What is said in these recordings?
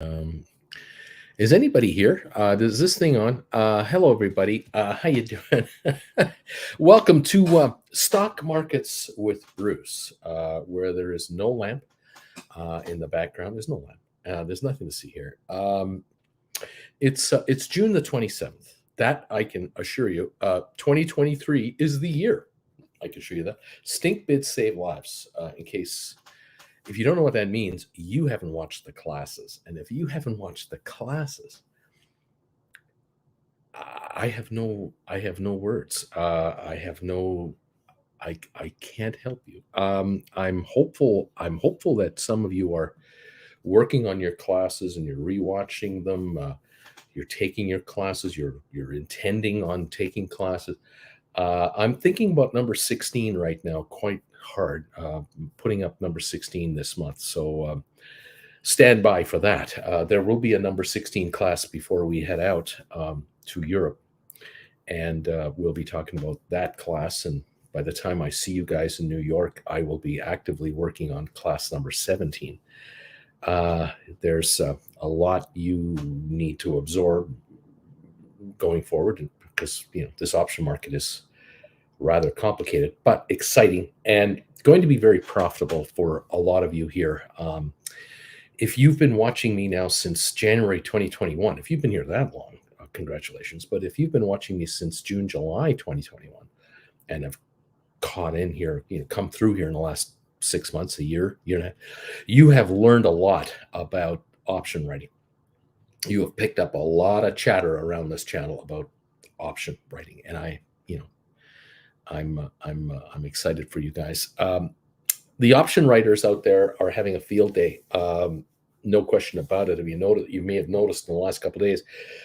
Um, is anybody here? Is this thing on? Hello, everybody. How you doing? Welcome to Stock Markets with Bruce, where there is no lamp in the background. There's no lamp. There's nothing to see here. It's June the 27th. That I can assure you. 2023 is the year. I can assure you that. Stink bids save lives. In case if you don't know what that means, you haven't watched the classes. And if you haven't watched the classes, I have no words. I can't help you. I'm hopeful that some of you are working on your classes and you're rewatching them. You're taking your classes. You're intending on taking classes. I'm thinking about number 16 right now, quite hard. Putting up number 16 this month. So stand by for that. There will be a number 16 class before we head out to Europe. And we'll be talking about that class. And by the time I see you guys in New York, I will be actively working on class number 17. There's a lot you need to absorb going forward because this option market is rather complicated but exciting and going to be very profitable for a lot of you here. If you've been watching me now since January 2021, if you've been here that long, congratulations. But if you've been watching me since June, July 2021, and have caught in here, come through here in the last 6 months, a year and a half, you have learned a lot about option writing. You have picked up a lot of chatter around this channel about option writing, and I'm excited for you guys. The option writers out there are having a field day. No question about it. If you may have noticed in the last couple of days,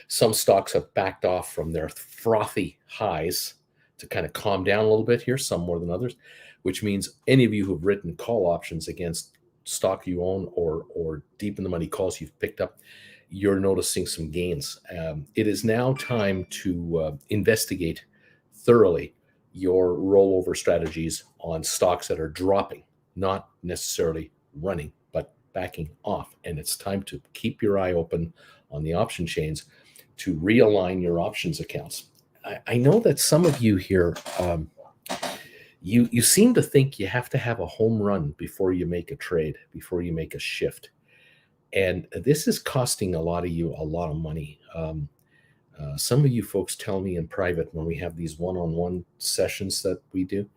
some stocks have backed off from their frothy highs to kind of calm down a little bit here, some more than others, which means any of you who've written call options against stock you own or deep in the money calls you've picked up, you're noticing some gains. It is now time to investigate thoroughly your rollover strategies on stocks that are dropping, not necessarily running, but backing off. And it's time to keep your eye open on the option chains to realign your options accounts. I know that some of you here, you seem to think you have to have a home run before you make a trade, before you make a shift. And this is costing a lot of you a lot of money. Some of you folks tell me in private when we have these one-on-one sessions that we do,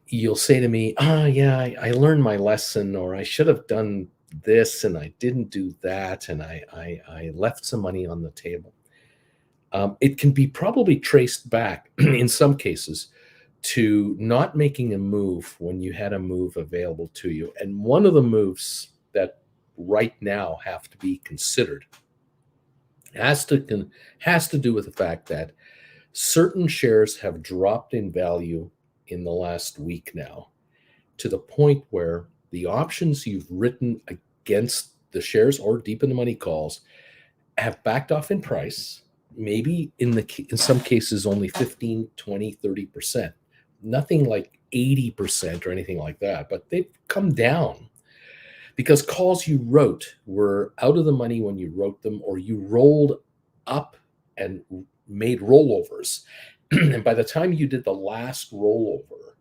you'll say to me, yeah, I learned my lesson, or I should have done this and I didn't do that, and I left some money on the table. It can be probably traced back in some cases to not making a move when you had a move available to you. And one of the moves that right now have to be considered has to do with the fact that certain shares have dropped in value in the last week now, to the point where the options you've written against the shares or deep in the money calls have backed off in price, maybe in some cases only 15, 20, 30%. Nothing like 80% or anything like that, but they've come down because calls you wrote were out of the money when you wrote them, or you rolled up and made rollovers. And by the time you did the last rollover,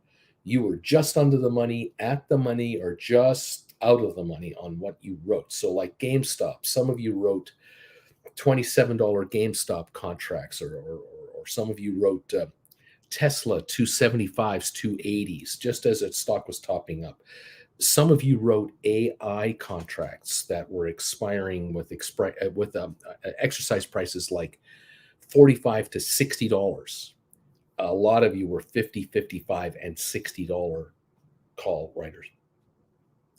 you were just under the money, at the money, or just out of the money on what you wrote. So like GameStop, some of you wrote $27 GameStop contracts, or some of you wrote Tesla 275s, 280s, just as its stock was topping up. Some of you wrote AI contracts that were expiring with exercise prices like $45 to $60. A lot of you were $50, $55, and $60 call writers.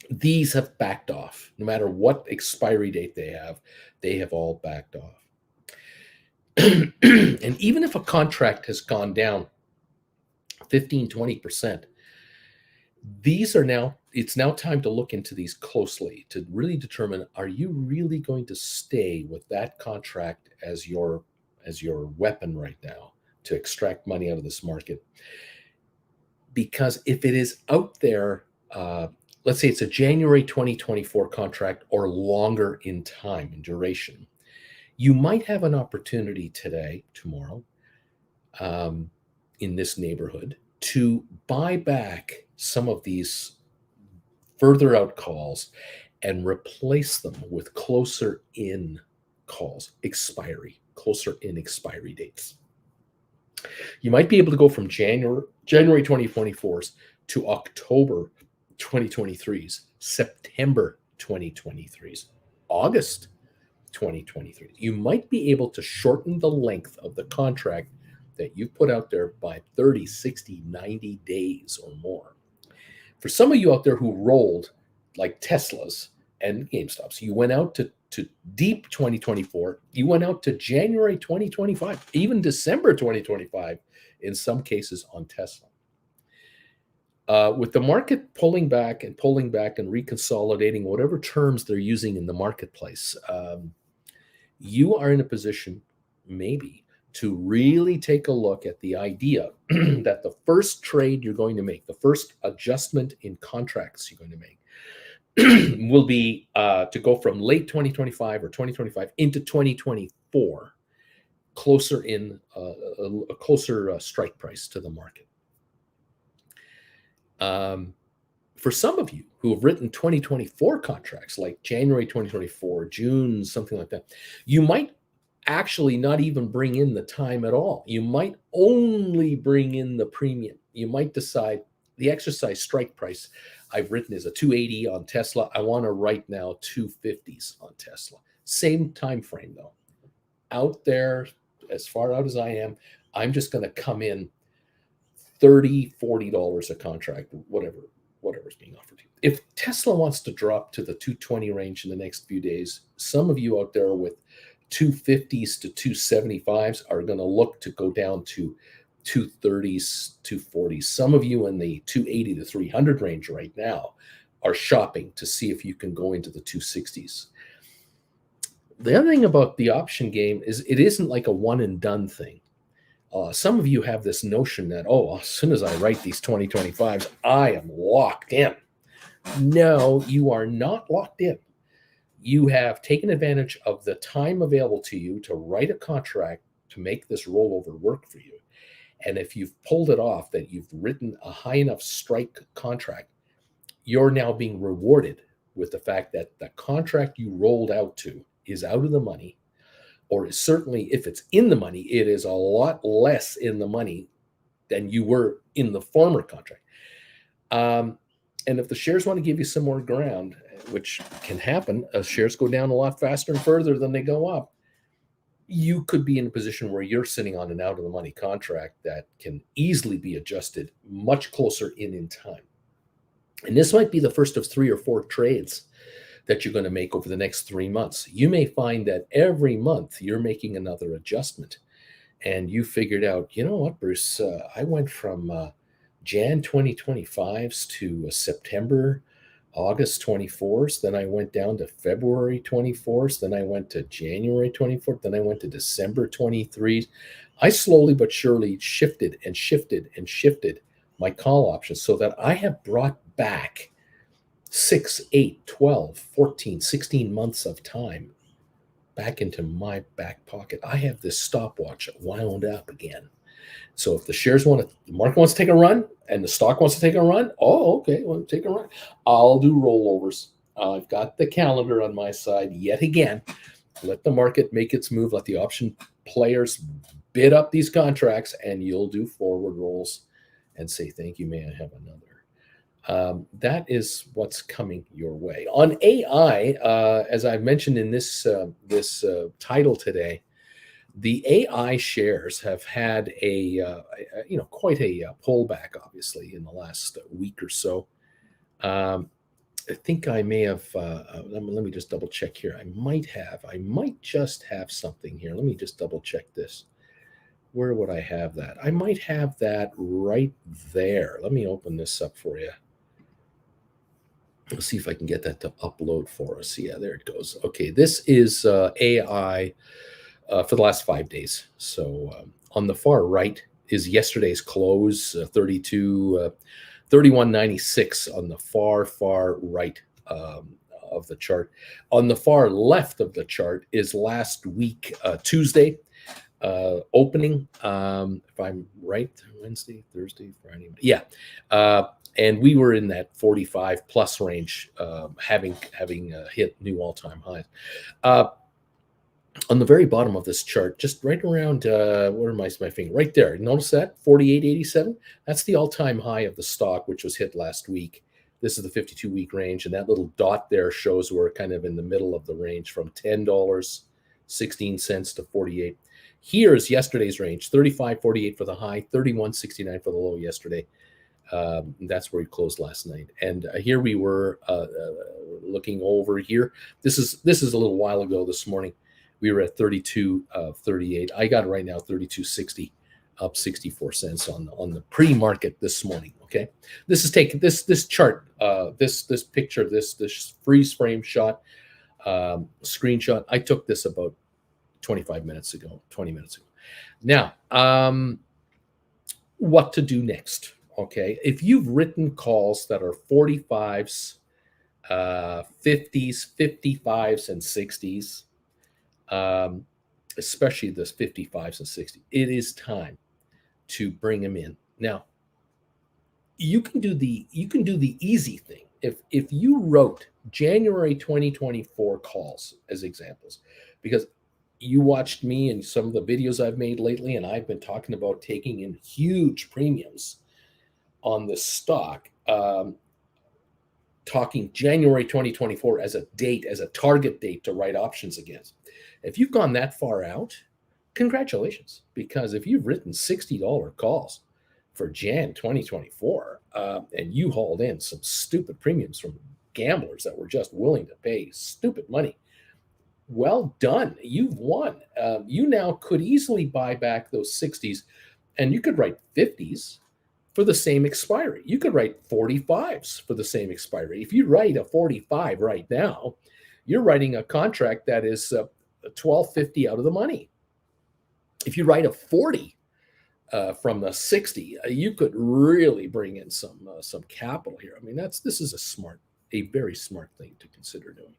These have backed off. No matter what expiry date they have all backed off. And even if a contract has gone down 15, 20%, it's now time to look into these closely to really determine, are you really going to stay with that contract as your weapon right now to extract money out of this market? Because if it is out there let's say it's a January 2024 contract or longer in time and duration, you might have an opportunity today, tomorrow, um, in this neighborhood to buy back some of these further out calls and replace them with closer in calls, closer in expiry dates. You might be able to go from January 2024s to October 2023s, September 2023s, August 2023. You might be able to shorten the length of the contract that you put out there by 30, 60, 90 days or more. For some of you out there who rolled like Teslas and GameStops, you went out to deep 2024, you went out to January 2025, even December 2025 in some cases on Tesla. With the market pulling back and reconsolidating whatever terms they're using in the marketplace, you are in a position maybe to really take a look at the idea that the first trade you're going to make, the first adjustment in contracts you're going to make, will be to go from late 2025 or 2025 into 2024, closer in a closer strike price to the market. For some of you who have written 2024 contracts, like January 2024, June, something like that, you might actually not even bring in the time at all. You might only bring in the premium. You might decide the exercise strike price I've written is a 280 on Tesla. I want to write now 250s on Tesla. Same time frame though. Out there, as far out as I am, I'm just going to come in $30, $40 a contract, whatever's being offered to you. If Tesla wants to drop to the 220 range in the next few days, some of you out there with 250s to 275s are going to look to go down to 230s, 240s. Some of you in the 280 to 300 range right now are shopping to see if you can go into the 260s. The other thing about the option game is it isn't like a one and done thing. Some of you have this notion that, as soon as I write these 2025s, I am locked in. No, you are not locked in. You have taken advantage of the time available to you to write a contract to make this rollover work for you. And if you've pulled it off, that you've written a high enough strike contract, you're now being rewarded with the fact that the contract you rolled out to is out of the money, or certainly if it's in the money, it is a lot less in the money than you were in the former contract. And if the shares want to give you some more ground, which can happen, shares go down a lot faster and further than they go up, you could be in a position where you're sitting on an out of the money contract that can easily be adjusted much closer in time. And this might be the first of 3 or 4 trades that you're going to make over the next 3 months. You may find that every month you're making another adjustment, and you figured out, you know what, Bruce, I went from Jan 2025s to September, August 24th, then I went down to February 24th, then I went to January 24th, then I went to December 23. I slowly but surely shifted my call options so that I have brought back 6, 8, 12, 14, 16 months of time back into my back pocket. I have this stopwatch wound up again. So if the market wants to take a run and the stock wants to take a run, okay, well, take a run. I'll do rollovers. I've got the calendar on my side yet again. Let the market make its move. Let the option players bid up these contracts, and you'll do forward rolls and say, thank you, may I have another? That is what's coming your way. On AI, as I've mentioned in this title today, the AI shares have had quite a pullback, obviously, in the last week or so. I think I may have. Let me just double check here. I might just have something here. Let me just double check this. Where would I have that? I might have that right there. Let me open this up for you. Let's see if I can get that to upload for us. Yeah, there it goes. Okay, this is AI for the last 5 days. So on the far right is yesterday's close, 32 31.96 on the far right of the chart. On the far left of the chart is last week, Tuesday, opening, if I'm right, Wednesday, Thursday, Friday. Yeah. And we were in that 45 plus range, having hit new all-time highs. On the very bottom of this chart, just right around, where am I? My finger right there. Notice that 48.87. That's the all-time high of the stock, which was hit last week. This is the 52-week range, and that little dot there shows we're kind of in the middle of the range from $10.16 to 48. Here's yesterday's range: 35.48 for the high, 31.69 for the low yesterday. That's where we closed last night, and here we were looking over here. This is a little while ago this morning. We were at 32.38. I got it right now, 32.60, up 64 cents on the pre-market this morning. Okay, this is taken this chart, this picture, this freeze frame shot, screenshot. I took this about 20 minutes ago. Now, what to do next? Okay, if you've written calls that are 45s, 50s, 55s, and 60s, especially this 55s and 60s, it is time to bring them in. Now, you can do the easy thing. If you wrote January 2024 calls as examples, because you watched me and some of the videos I've made lately, and I've been talking about taking in huge premiums on this stock, talking January 2024 as a date, as a target date to write options against. If you've gone that far out, congratulations, because if you've written $60 calls for Jan 2024, and you hauled in some stupid premiums from gamblers that were just willing to pay stupid money, well done. You've won. You now could easily buy back those 60s, and you could write 50s for the same expiry. You could write 45s for the same expiry. If you write a 45 right now, you're writing a contract that is $12.50 out of the money. If you write a 40 from the 60, you could really bring in some capital here. I mean, this is a very smart thing to consider doing.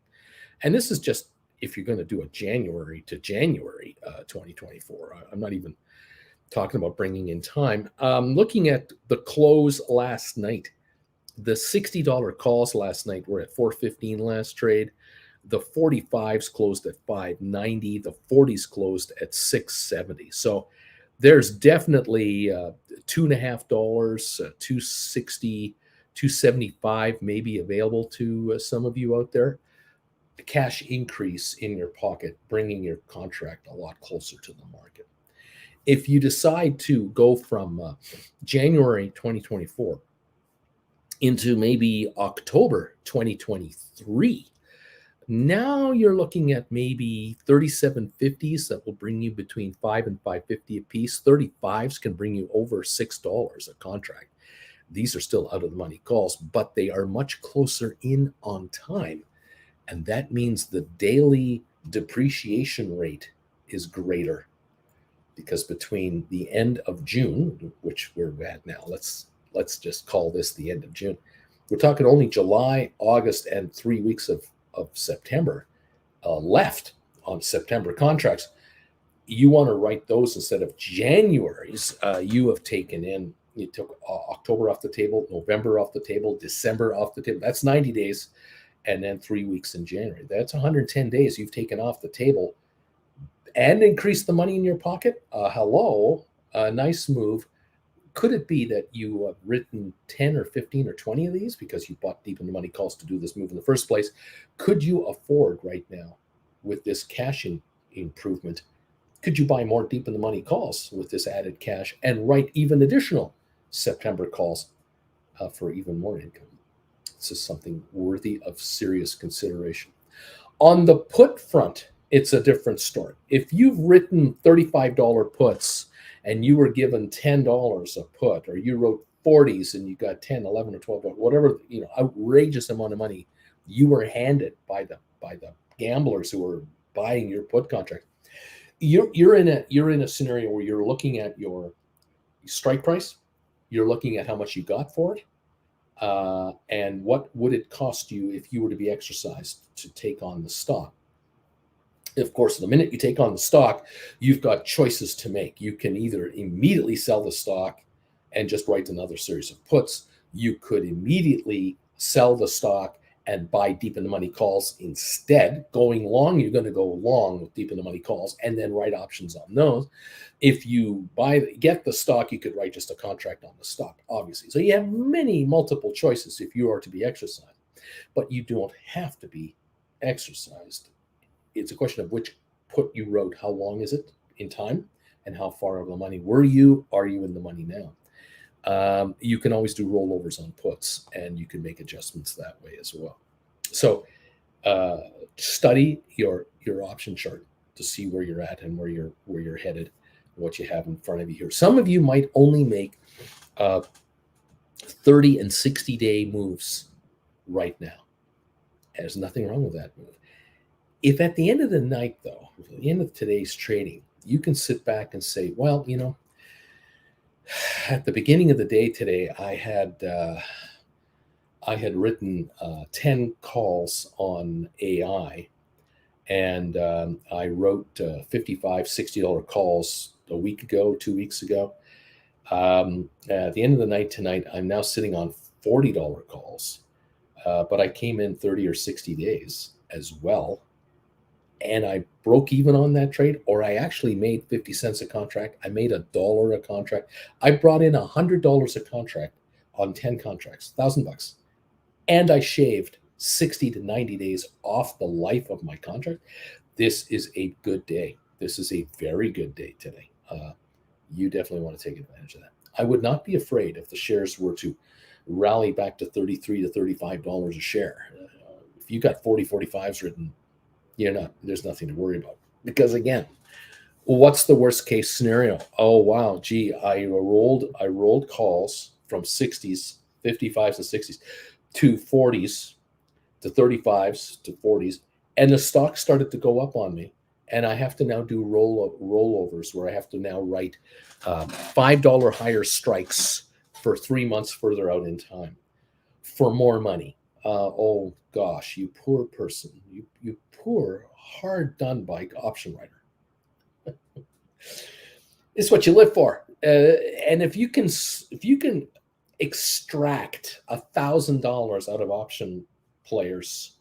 And this is just if you're going to do a January to January 2024. I'm not even talking about bringing in time. Looking at the close last night, the $60 calls last night were at 415 last trade. The 45s closed at 590. The 40s closed at 670. So there's definitely $2.50, 260, 275 maybe available to some of you out there. A cash increase in your pocket, bringing your contract a lot closer to the market. If you decide to go from January 2024 into maybe October 2023, now you're looking at maybe 37.50s that will bring you between $5 and $5.50 a piece. 35s can bring you over $6 a contract. These are still out of the money calls, but they are much closer in on time. And that means the daily depreciation rate is greater, because between the end of June, which we're at now, let's just call this the end of June. We're talking only July, August, and 3 weeks of September left on September contracts. You want to write those instead of January's. You took October off the table, November off the table, December off the table. That's 90 days. And then 3 weeks in January. That's 110 days you've taken off the table and increased the money in your pocket. Hello, a nice move. Could it be that you have written 10 or 15 or 20 of these because you bought deep in the money calls to do this move in the first place? Could you afford right now, with this cash improvement, could you buy more deep in the money calls with this added cash and write even additional September calls for even more income? This is something worthy of serious consideration. On the put front, it's a different story. If you've written $35 puts and you were given $10 a put, or you wrote 40s and you got 10, 11, or 12, whatever, outrageous amount of money you were handed by the gamblers who were buying your put contract, you're in a scenario where you're looking at your strike price, you're looking at how much you got for it, And what would it cost you if you were to be exercised to take on the stock? Of course, the minute you take on the stock, you've got choices to make. You can either immediately sell the stock and just write another series of puts. You could immediately sell the stock and buy deep in the money calls instead. Going long, you're going to go long with deep in the money calls and then write options on those. If you get the stock, you could write just a contract on the stock, obviously. So you have multiple choices if you are to be exercised, but you don't have to be exercised. It's a question of which put you wrote, how long is it in time, and how far of the money were you? Are you in the money now? You can always do rollovers on puts, and you can make adjustments that way as well. So study your option chart to see where you're at and where you're headed, what you have in front of you here. Some of you might only make 30 and 60-day moves right now. There's nothing wrong with that move. If at the end of the night, though, at the end of today's trading, you can sit back and say, well, at the beginning of the day today, I had written 10 calls on AI, and I wrote $55, $60 calls a week ago, 2 weeks ago. At the end of the night tonight, I'm now sitting on $40 calls, but I came in 30 or 60 days as well. And I broke even on that trade, or I actually made 50 cents a contract. I made $1 a contract. I brought in $100 a contract on 10 contracts, $1,000. And I shaved 60 to 90 days off the life of my contract. This is a good day. This is a very good day today. You definitely want to take advantage of that. I would not be afraid if the shares were to rally back to $33 to $35 a share. If you got 40, 45s written, there's nothing to worry about. Because again, what's the worst case scenario? Oh, wow, gee, I rolled calls from 60s, 55s and 60s to 40s, to 35s, to 40s, and the stock started to go up on me. And I have to now do rollovers where I have to now write $5 higher strikes for 3 months further out in time for more money. Oh gosh, you poor person, you poor, hard done by option writer. It's what you live for. And if you can extract $1,000 out of option players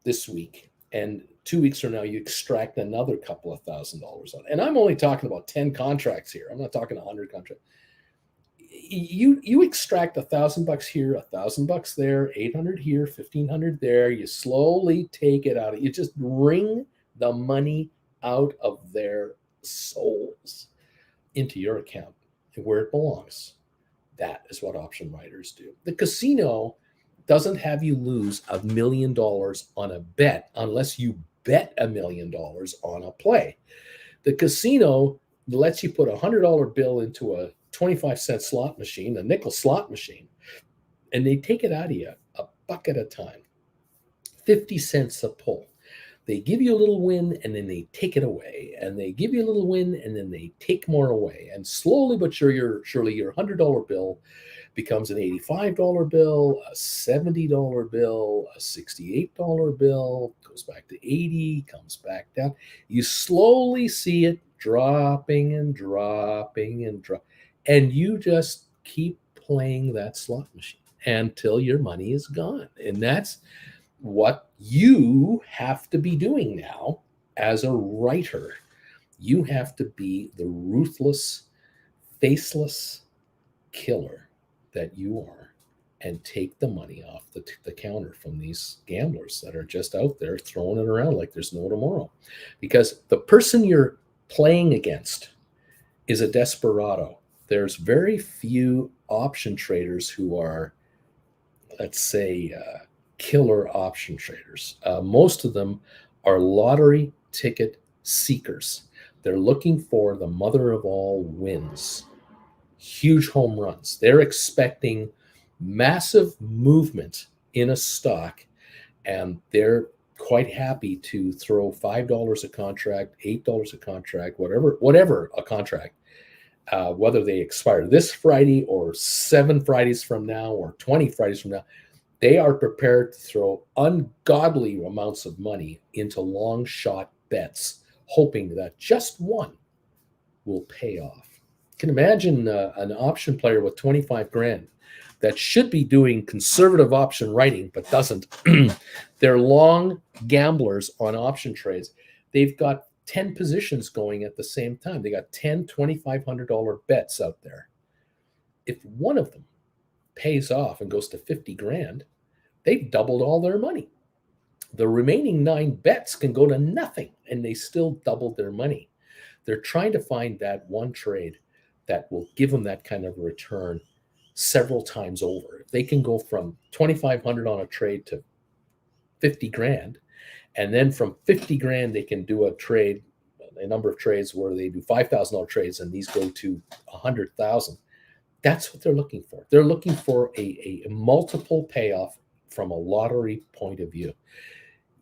this week, and 2 weeks from now you extract another couple of $1,000 out, and I'm only talking about 10 contracts here. I'm not talking 100 contracts. You extract $1,000 here, $1,000 there, 800 here, 1,500 there. You slowly take it out. You just wring the money out of their souls into your account where it belongs. That is what option writers do. The casino doesn't have you lose $1 million on a bet unless you bet $1 million on a play. The casino lets you put a $100 bill into a 25-cent slot machine, a nickel slot machine, and they take it out of you a buck at a time, 50 cents a pull. They give you a little win and then they take it away, and they give you a little win and then they take more away. And slowly but surely your $100 bill becomes an $85 bill, a $70 bill, a $68 bill, goes back to 80, comes back down. You slowly see it dropping and dropping and dropping. And you just keep playing that slot machine until your money is gone. And that's what you have to be doing now as a writer. You have to be the ruthless, faceless killer that you are and take the money off the counter from these gamblers that are just out there throwing it around like there's no tomorrow. Because the person you're playing against is a desperado. There's very few option traders who are, let's say, killer option traders. Most of them are lottery ticket seekers. They're looking for the mother of all wins, huge home runs. They're expecting massive movement in a stock, and they're quite happy to throw $5 a contract, $8 a contract, whatever a contract, whether they expire this Friday or 7 Fridays from now or 20 Fridays from now, they are prepared to throw ungodly amounts of money into long shot bets, hoping that just one will pay off. You can imagine an option player with 25 grand that should be doing conservative option writing but doesn't. They're long gamblers on option trades. They've got 10 positions going at the same time. They got 10 $2,500 bets out there. If one of them pays off and goes to 50 grand, they've doubled all their money. The remaining 9 bets can go to nothing and they still doubled their money. They're trying to find that one trade that will give them that kind of return several times over. If they can go from 2,500 on a trade to 50 grand, and then from 50 grand, they can do a number of trades where they do $5,000 trades and these go to 100,000. That's what they're looking for. They're looking for a multiple payoff from a lottery point of view.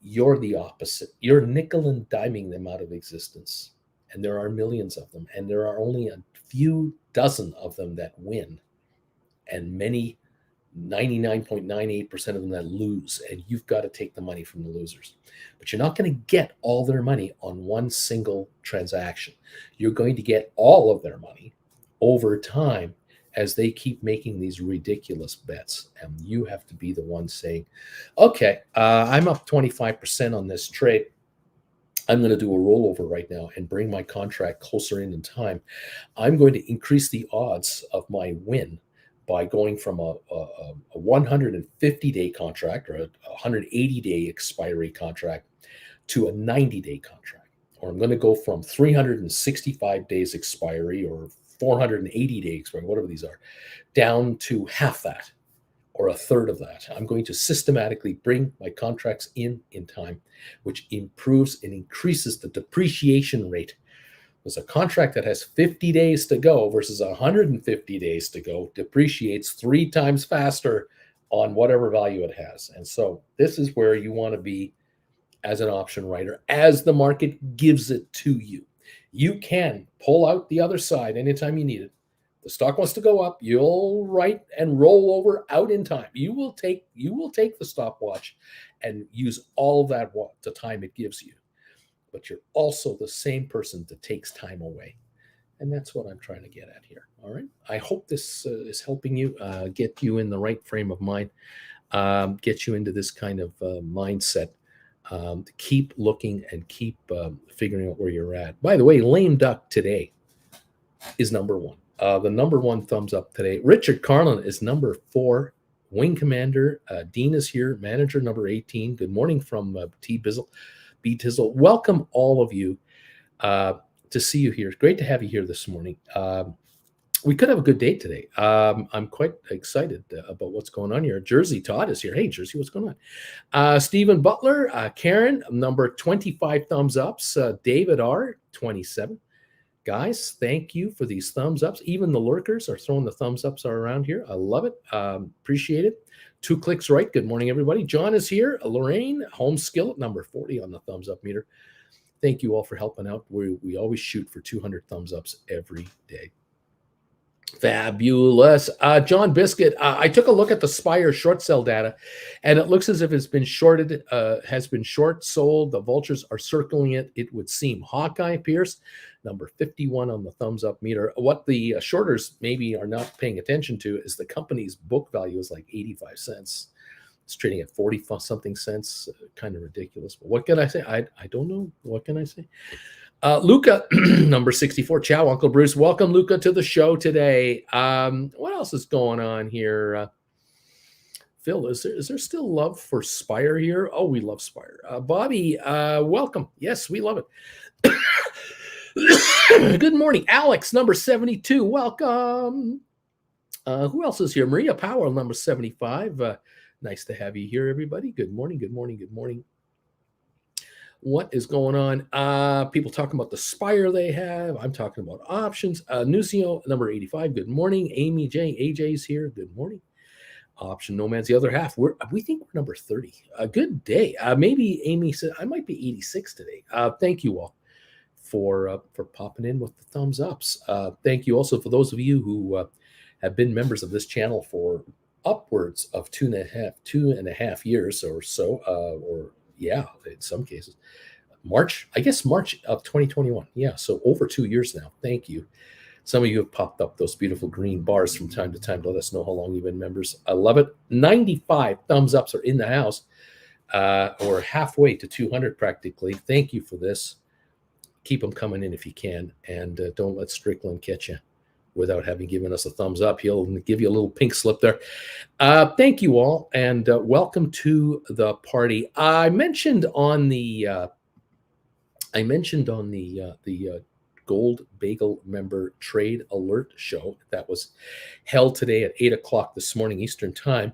You're the opposite. You're nickel and diming them out of existence. And there are millions of them. And there are only a few dozen of them that win. And many, 99.98% of them that lose. And you've got to take the money from the losers. But you're not going to get all their money on one single transaction. You're going to get all of their money over time as they keep making these ridiculous bets. And you have to be the one saying, okay, I'm up 25% on this trade. I'm going to do a rollover right now and bring my contract closer in time. I'm going to increase the odds of my win by going from a 150-day contract or a 180-day expiry contract to a 90-day contract. Or I'm going to go from 365 days expiry or 480 days expiry, whatever these are, down to half that or a third of that. I'm going to systematically bring my contracts in time, which improves and increases the depreciation rate. There's a contract that has 50 days to go versus 150 days to go depreciates 3 times faster on whatever value it has. And so this is where you want to be as an option writer, as the market gives it to you. You can pull out the other side anytime you need it. The stock wants to go up, you'll write and roll over out in time. You will take the stopwatch and use all of that the time it gives you. But you're also the same person that takes time away. And that's what I'm trying to get at here. All right. I hope this is helping you get you in the right frame of mind, get you into this kind of mindset. Keep looking and keep figuring out where you're at. By the way, lame duck today is number 1. The number 1 thumbs up today. Richard Carlin is number 4. Wing Commander. Dean is here. Manager number 18. Good morning from B Tizzle. Welcome all of you to see you here. It's great to have you here this morning. We could have a good day today. I'm quite excited about what's going on here. Jersey Todd is here. Hey, Jersey, what's going on? Stephen Butler, Karen, number 25 thumbs ups. David R, 27. Guys, thank you for these thumbs ups. Even the lurkers are throwing the thumbs ups around here. I love it. Appreciate it. 2 clicks right. Good morning, everybody. John is here. Lorraine, Home Skillet, number 40 on the thumbs up meter. Thank you all for helping out. We always shoot for 200 thumbs ups every day. Fabulous. John Biscuit, I took a look at the Spire short sell data, and it looks as if it's been shorted, has been short sold. The vultures are circling it, it would seem. Hawkeye Pierce, number 51 on the thumbs up meter. What the shorters maybe are not paying attention to is the company's book value is like 85 cents. It's trading at 40 something cents, kind of ridiculous. But what can I say? I don't know. What can I say? Luca, number 64. Ciao, Uncle Bruce. Welcome, Luca, to the show today. What else is going on here? Phil, is there still love for Spire here? Oh, we love Spire. Bobby, welcome. Yes, we love it. Good morning. Alex, number 72. Welcome. Who else is here? Maria Powell, number 75. Nice to have you here, everybody. Good morning, good morning, good morning. What is going on? People talking about the Spire they have. I'm talking about options. Nucio, number 85. Good morning. Amy J. AJ's here. Good morning. Option Nomad's the other half. We think we're number 30. Good day. Maybe Amy said I might be 86 today. Thank you all for popping in with the thumbs ups. Thank you also for those of you who have been members of this channel for upwards of 2.5 years or so, or yeah, in some cases. March of 2021. Yeah, so over 2 years now. Thank you. Some of you have popped up those beautiful green bars from time to time to let us know how long you've been members. I love it. 95 thumbs ups are in the house, or halfway to 200 practically. Thank you for this. Keep them coming in if you can, and don't let Strickland catch you without having given us a thumbs up. He'll give you a little pink slip there. Thank you all, and welcome to the party. I mentioned on the Gold Bagel member trade alert show that was held today at 8 o'clock this morning Eastern time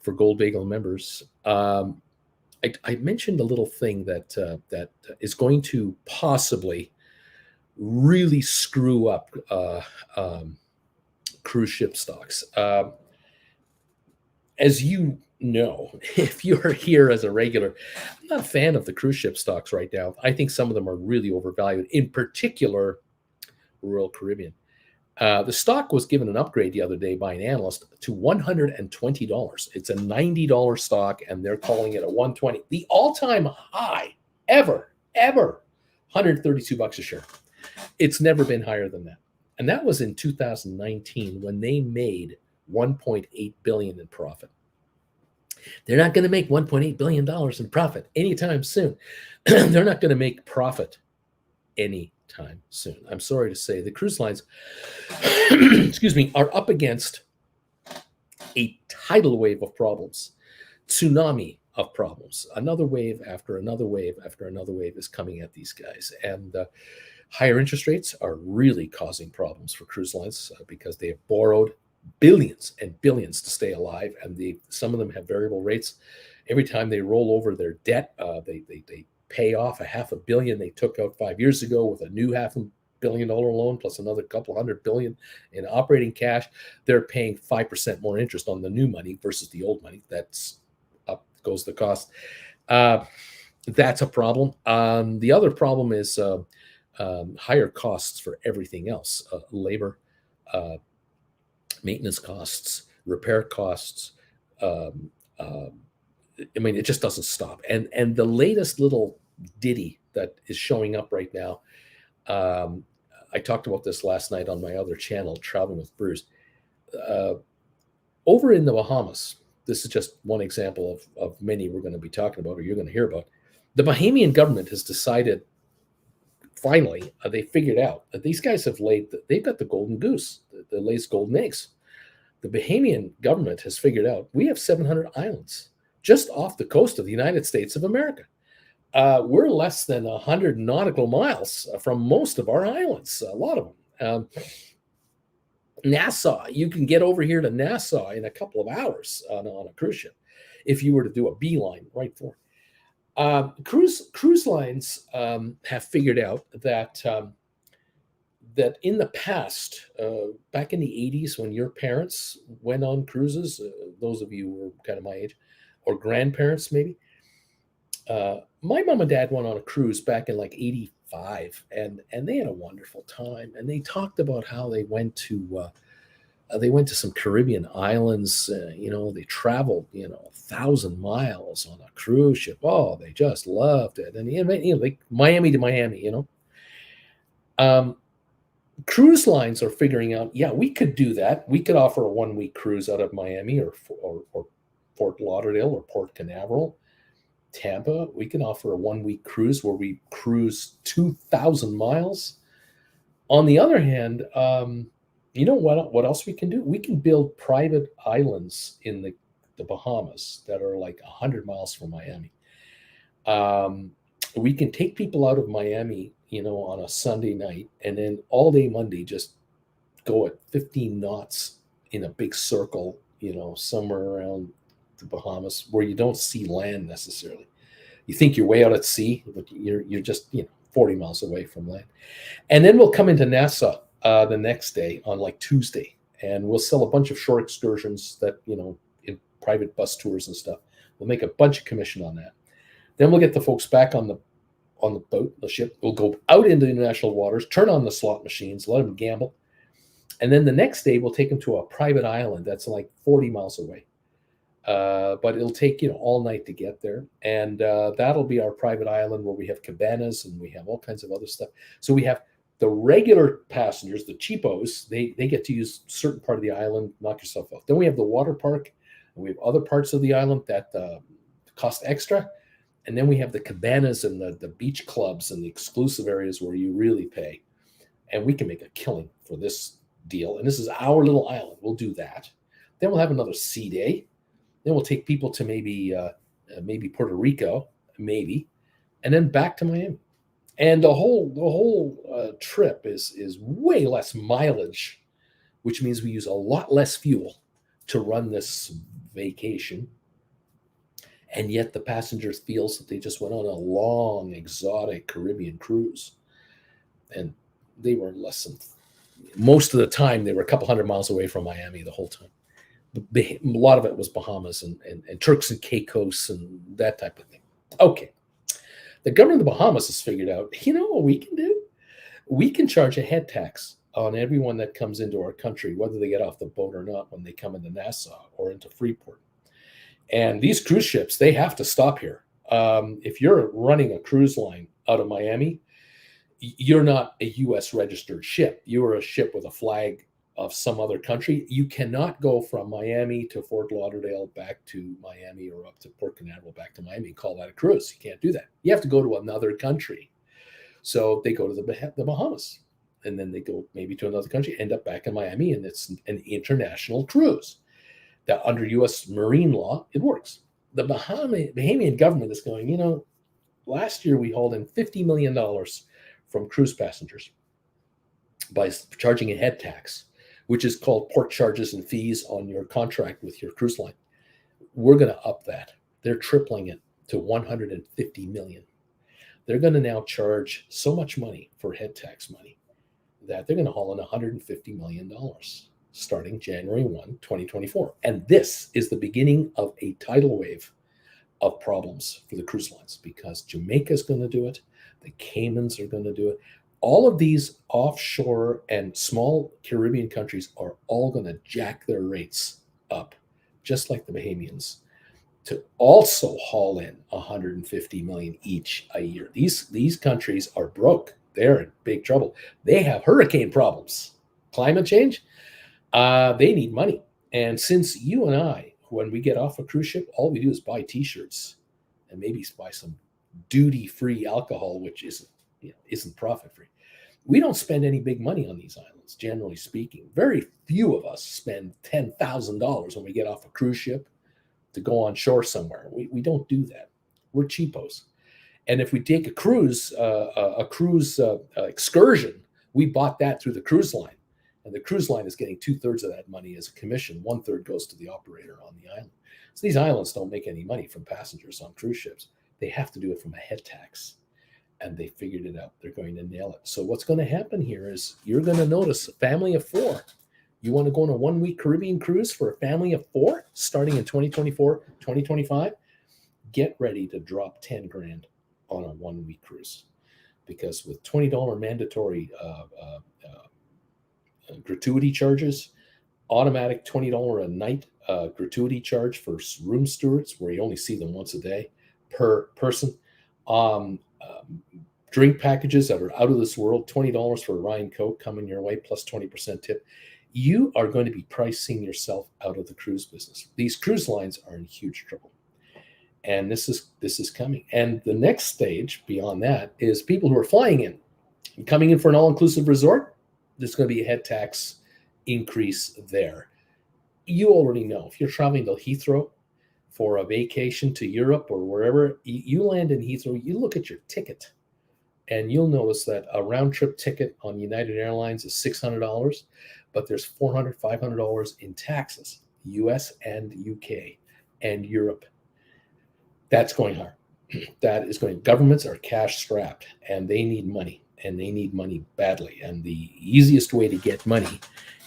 for Gold Bagel members. I mentioned a little thing that is going to possibly really screw up cruise ship stocks. As you know, if you're here as a regular, I'm not a fan of the cruise ship stocks right now. I think some of them are really overvalued, in particular, Royal Caribbean. The stock was given an upgrade the other day by an analyst to $120. It's a $90 stock, and they're calling it a $120. The all-time high ever, 132 bucks a share. It's never been higher than that. And that was in 2019 when they made $1.8 billion in profit. They're not going to make $1.8 billion in profit anytime soon. They're not going to make profit anytime soon. I'm sorry to say the cruise lines, excuse me, are up against a tidal wave of problems, tsunami of problems. Another wave after another wave after another wave is coming at these guys. And higher interest rates are really causing problems for cruise lines because they have borrowed billions and billions to stay alive, and some of them have variable rates. Every time they roll over their debt, they pay off $500 million they took out 5 years ago with a new $500 million loan plus another couple $100 billion in operating cash. They're paying 5% more interest on the new money versus the old money. That's up goes the cost. That's a problem. The other problem is higher costs for everything else: labor, maintenance costs, repair costs. I mean, it just doesn't stop. And the latest little ditty that is showing up right now, I talked about this last night on my other channel, Traveling with Bruce. Over in the Bahamas, this is just one example of many we're going to be talking about, or you're going to hear about. The Bahamian government has decided, finally, they figured out that these guys they've got the golden goose, the lays golden eggs. The Bahamian government has figured out we have 700 islands just off the coast of the United States of America. We're less than 100 nautical miles from most of our islands, a lot of them. Nassau, you can get over here to Nassau in a couple of hours on a cruise ship if you were to do a beeline right for it. Cruise lines have figured out that that in the past, back in the 80s, when your parents went on cruises, those of you who were kind of my age, or grandparents maybe, my mom and dad went on a cruise back in like 85, and they had a wonderful time. And they talked about how they went to some Caribbean islands. They traveled 1,000 miles on a cruise ship. Oh, they just loved it. And like Miami to Miami. Cruise lines are figuring out, yeah, we could do that. We could offer a 1-week cruise out of Miami or Fort Lauderdale or Port Canaveral, Tampa. We can offer a 1-week cruise where we cruise 2,000 miles. On the other hand, you know what else we can do? We can build private islands in the Bahamas that are like 100 miles from Miami. We can take people out of Miami, on a Sunday night, and then all day Monday just go at 15 knots in a big circle, somewhere around the Bahamas where you don't see land necessarily. You think you're way out at sea, but you're just 40 miles away from land. And then we'll come into Nassau the next day on like Tuesday, and we'll sell a bunch of short excursions that in private bus tours and stuff. We'll make a bunch of commission on that. Then we'll get the folks back on on the boat, the ship. We'll go out into international waters, turn on the slot machines, let them gamble. And then the next day, we'll take them to a private island that's like 40 miles away. But it'll take, all night to get there. And that'll be our private island where we have cabanas and we have all kinds of other stuff. So we have the regular passengers, the cheapos, they get to use a certain part of the island, knock yourself off. Then we have the water park, and we have other parts of the island that cost extra. And then we have the cabanas and the beach clubs and the exclusive areas where you really pay. And we can make a killing for this deal. And this is our little island. We'll do that. Then we'll have another sea day. Then we'll take people to maybe Puerto Rico, maybe, and then back to Miami. And the whole trip is way less mileage, which means we use a lot less fuel to run this vacation. And yet the passengers feels that they just went on a long, exotic Caribbean cruise. And they were most of the time, they were a couple hundred miles away from Miami the whole time. A lot of it was Bahamas and Turks and Caicos and that type of thing. Okay. The government of the Bahamas has figured out, what we can do? We can charge a head tax on everyone that comes into our country, whether they get off the boat or not, when they come into Nassau or into Freeport. And these cruise ships, they have to stop here. If you're running a cruise line out of Miami, you're not a U.S. registered ship. You are a ship with a flag of some other country. You cannot go from Miami to Fort Lauderdale back to Miami, or up to Port Canaveral back to Miami and call that a cruise. You can't do that. You have to go to another country. So they go to the Bahamas, and then they go maybe to another country, end up back in Miami, and it's an international cruise. That under U.S. marine law, it works. The Bahamian government is going, last year we hauled in $50 million from cruise passengers by charging a head tax, which is called port charges and fees on your contract with your cruise line. We're going to up that. They're tripling it to $150 million. They're going to now charge so much money for head tax money that they're going to haul in $150 million starting January 1, 2024. And this is the beginning of a tidal wave of problems for the cruise lines, because Jamaica is going to do it. The Caymans are going to do it. All of these offshore and small Caribbean countries are all going to jack their rates up, just like the Bahamians, to also haul in $150 million each a year. These countries are broke. They're in big trouble. They have hurricane problems, climate change. They need money. And since you and I, when we get off a cruise ship, all we do is buy T-shirts and maybe buy some duty-free alcohol, which isn't profit-free. We don't spend any big money on these islands, generally speaking. Very few of us spend $10,000 when we get off a cruise ship to go on shore somewhere. We don't do that. We're cheapos. And if we take a cruise excursion, we bought that through the cruise line. And the cruise line is getting 2/3 of that money as a commission. 1/3 goes to the operator on the island. So these islands don't make any money from passengers on cruise ships. They have to do it from a head tax. And they figured it out. They're going to nail it. So what's going to happen here is you're going to notice a family of 4. You want to go on a 1-week Caribbean cruise for a family of 4 starting in 2024, 2025? Get ready to drop 10 grand on a 1-week cruise. Because with $20 mandatory gratuity charges, automatic $20 a night gratuity charge for room stewards, where you only see them once a day per person. Drink packages that are out of this world, $20 for a Ryan Coke coming your way, plus 20% tip. You are going to be pricing yourself out of the cruise business. These cruise lines are in huge trouble. And this is coming. And the next stage beyond that is people who are flying in. Coming in for an all-inclusive resort, there's going to be a head tax increase there. You already know, if you're traveling to Heathrow for a vacation to Europe or wherever, you land in Heathrow, you look at your ticket, and you'll notice that a round-trip ticket on United Airlines is $600, but there's $400, $500 in taxes, US and UK and Europe. That's going hard. That is going. Governments are cash-strapped, and they need money. And they need money badly. And the easiest way to get money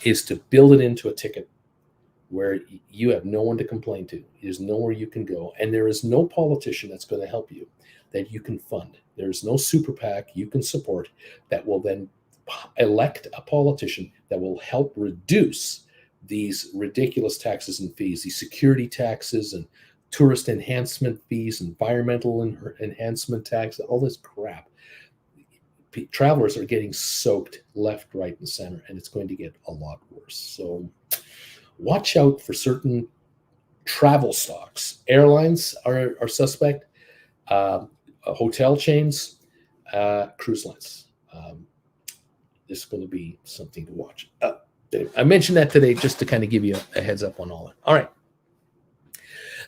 is to build it into a ticket where you have no one to complain to. There's nowhere you can go. And there is no politician that's going to help you that you can fund. There's no super PAC you can support that will then elect a politician that will help reduce these ridiculous taxes and fees, these security taxes and tourist enhancement fees, environmental enhancement tax, all this crap. Travelers are getting soaked left, right, and center, and it's going to get a lot worse. So watch out for certain travel stocks. Airlines are suspect, hotel chains, cruise lines. This is going to be something to watch. I mentioned that today just to kind of give you a heads up on all that. All right.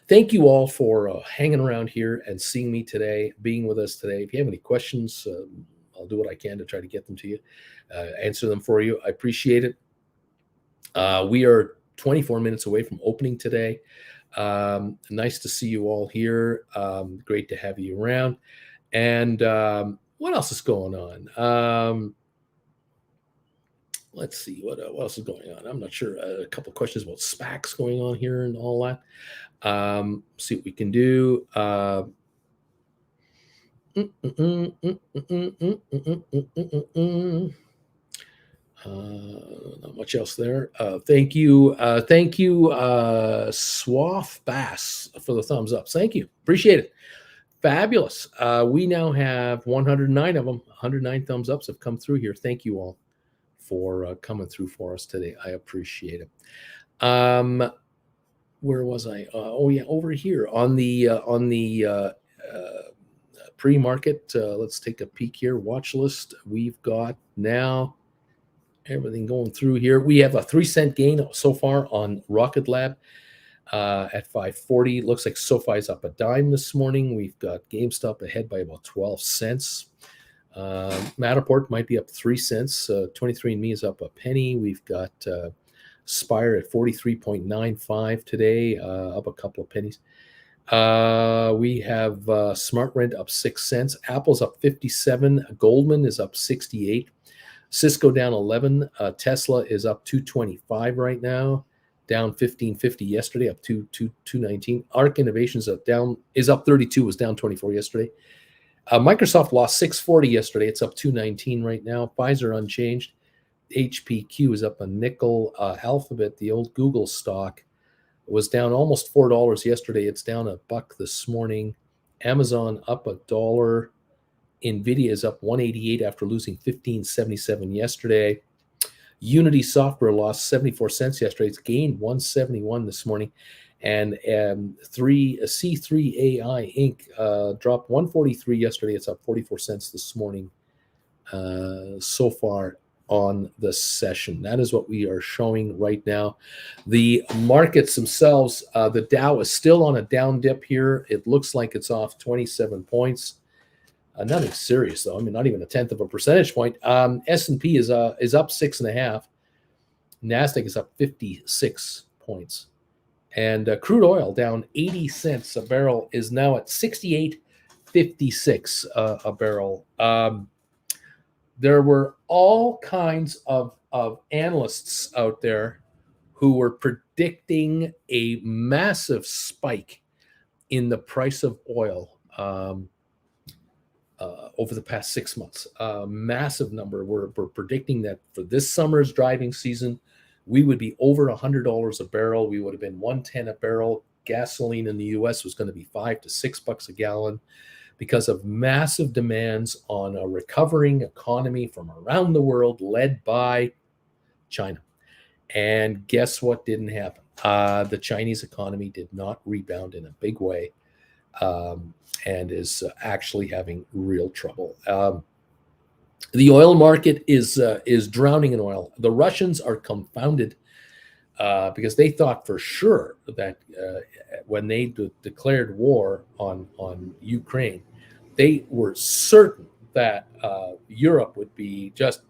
Thank you all for hanging around here and seeing me today, being with us today. If you have any questions, I'll do what I can to try to get them to you, answer them for you. I appreciate it. We are 24 minutes away from opening today. Nice to see you all here. Great to have you around. And what else is going on? Let's see what else is going on. I'm not sure. A couple of questions about SPACs going on here and all that. See what we can do. Not much else there. Thank you, Swaff Bass, for the thumbs up. Thank you, appreciate it. Fabulous. We now have 109 of them. 109 thumbs ups have come through here. Thank you all for coming through for us today. I appreciate it. Where was I? Oh yeah, over here on the pre-market. Let's take a peek here. Watch list. We've got now everything going through here. We have a 3-cent gain so far on Rocket Lab at 540. Looks like SoFi's up a dime this morning. We've got GameStop ahead by about 12 cents. Matterport might be up 3 cents. 23andMe is up a penny. We've got Spire at 43.95 today, up a couple of pennies. We have SmartRent up 6 cents. Apple's up 57. Goldman is up 68. Cisco down 11. Tesla is up 225 right now, down 15.50 yesterday, up to 219. Arc Innovations is up 32, was down 24 yesterday. Microsoft lost 640 yesterday. It's up 219 right now. Pfizer unchanged. HPQ is up a nickel. Alphabet, the old Google stock, was down almost $4 yesterday. It's down $1 this morning. Amazon up $1. NVIDIA is up 188 after losing 15.77 yesterday. Unity Software lost 74 cents yesterday. It's gained 171 this morning. And C3.ai Inc. Dropped 143 yesterday. It's up 44 cents this morning so far on the session. That is what we are showing right now. The markets themselves, the Dow is still on a down dip here. It looks like it's off 27 points. Nothing serious though. I mean, not even a tenth of a percentage point. S&P is up 6.5. NASDAQ is up 56 points. And crude oil down 80 cents a barrel is now at 68.56 a barrel. There were all kinds of analysts out there who were predicting a massive spike in the price of oil over the past 6 months. Massive number. We're predicting that for this summer's driving season, we would be over $100 a barrel. We would have been $110 a barrel. Gasoline in the U.S. was going to be $5 to $6 a gallon because of massive demands on a recovering economy from around the world, led by China. And guess what didn't happen? The Chinese economy did not rebound in a big way, and is actually having real trouble. The oil market is drowning in oil. The Russians are confounded because they thought for sure that when they declared war on Ukraine, they were certain that Europe would be just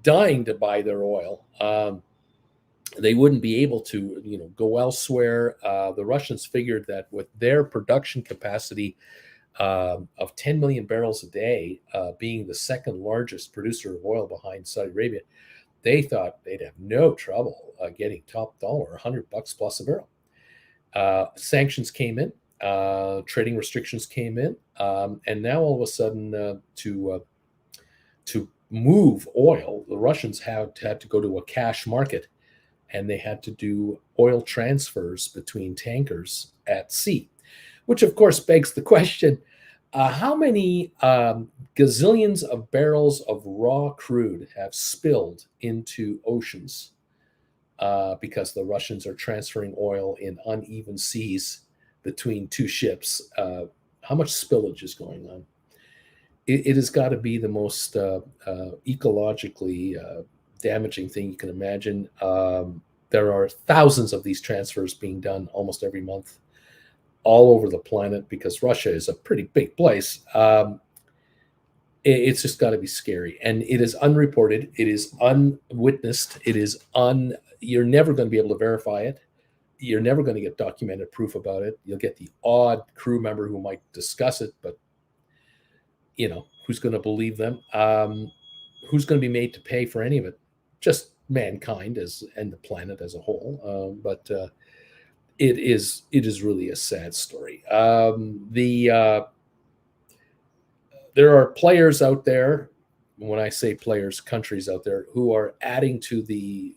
dying to buy their oil. They wouldn't be able to, go elsewhere. The Russians figured that with their production capacity of 10 million barrels a day, being the second largest producer of oil behind Saudi Arabia, they thought they'd have no trouble getting top dollar, $100 plus a barrel. Sanctions came in. Trading restrictions came in, and now all of a sudden, to move oil, the Russians had to go to a cash market, and they had to do oil transfers between tankers at sea, which of course begs the question: how many gazillions of barrels of raw crude have spilled into oceans because the Russians are transferring oil in uneven seas between two ships? How much spillage is going on? It has got to be the most ecologically damaging thing you can imagine. There are thousands of these transfers being done almost every month all over the planet because Russia is a pretty big place. It's just got to be scary, and it is unreported. It is unwitnessed. You're never going to be able to verify it. You're never going to get documented proof about it. You'll get the odd crew member who might discuss it, but who's going to believe them? Who's going to be made to pay for any of it? Just mankind and the planet as a whole. But it is really a sad story. There are players out there. When I say players, countries out there who are adding to the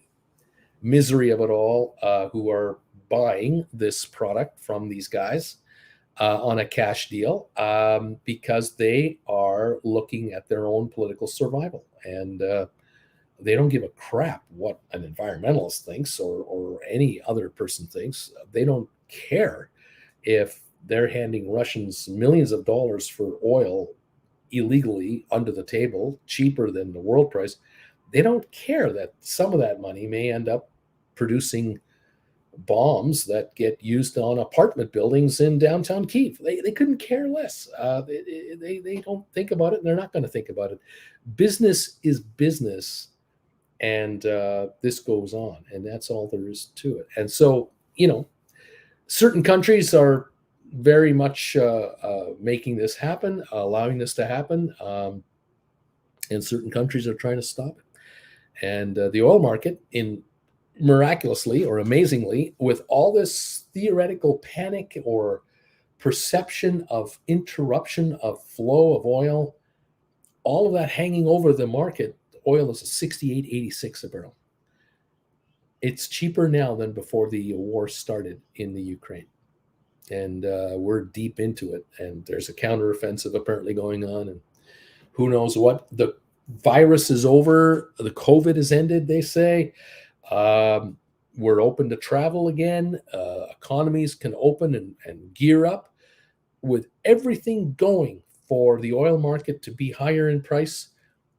misery of it all, who are buying this product from these guys on a cash deal because they are looking at their own political survival. And they don't give a crap what an environmentalist thinks or any other person thinks. They don't care if they're handing Russians millions of dollars for oil illegally under the table, cheaper than the world price. They don't care that some of that money may end up producing bombs that get used on apartment buildings in downtown Kyiv. They couldn't care less. They don't think about it, and they're not going to think about it. Business is business, and this goes on, and that's all there is to it. And so, certain countries are very much making this happen, allowing this to happen, and certain countries are trying to stop it. And the oil market, miraculously or amazingly, with all this theoretical panic or perception of interruption of flow of oil, all of that hanging over the market, oil is 68.86 a barrel. It's cheaper now than before the war started in the Ukraine. And we're deep into it. And there's a counteroffensive apparently going on. And who knows what? The virus is over. The COVID is ended, they say. We're open to travel again. Economies can open and gear up. With everything going for the oil market to be higher in price,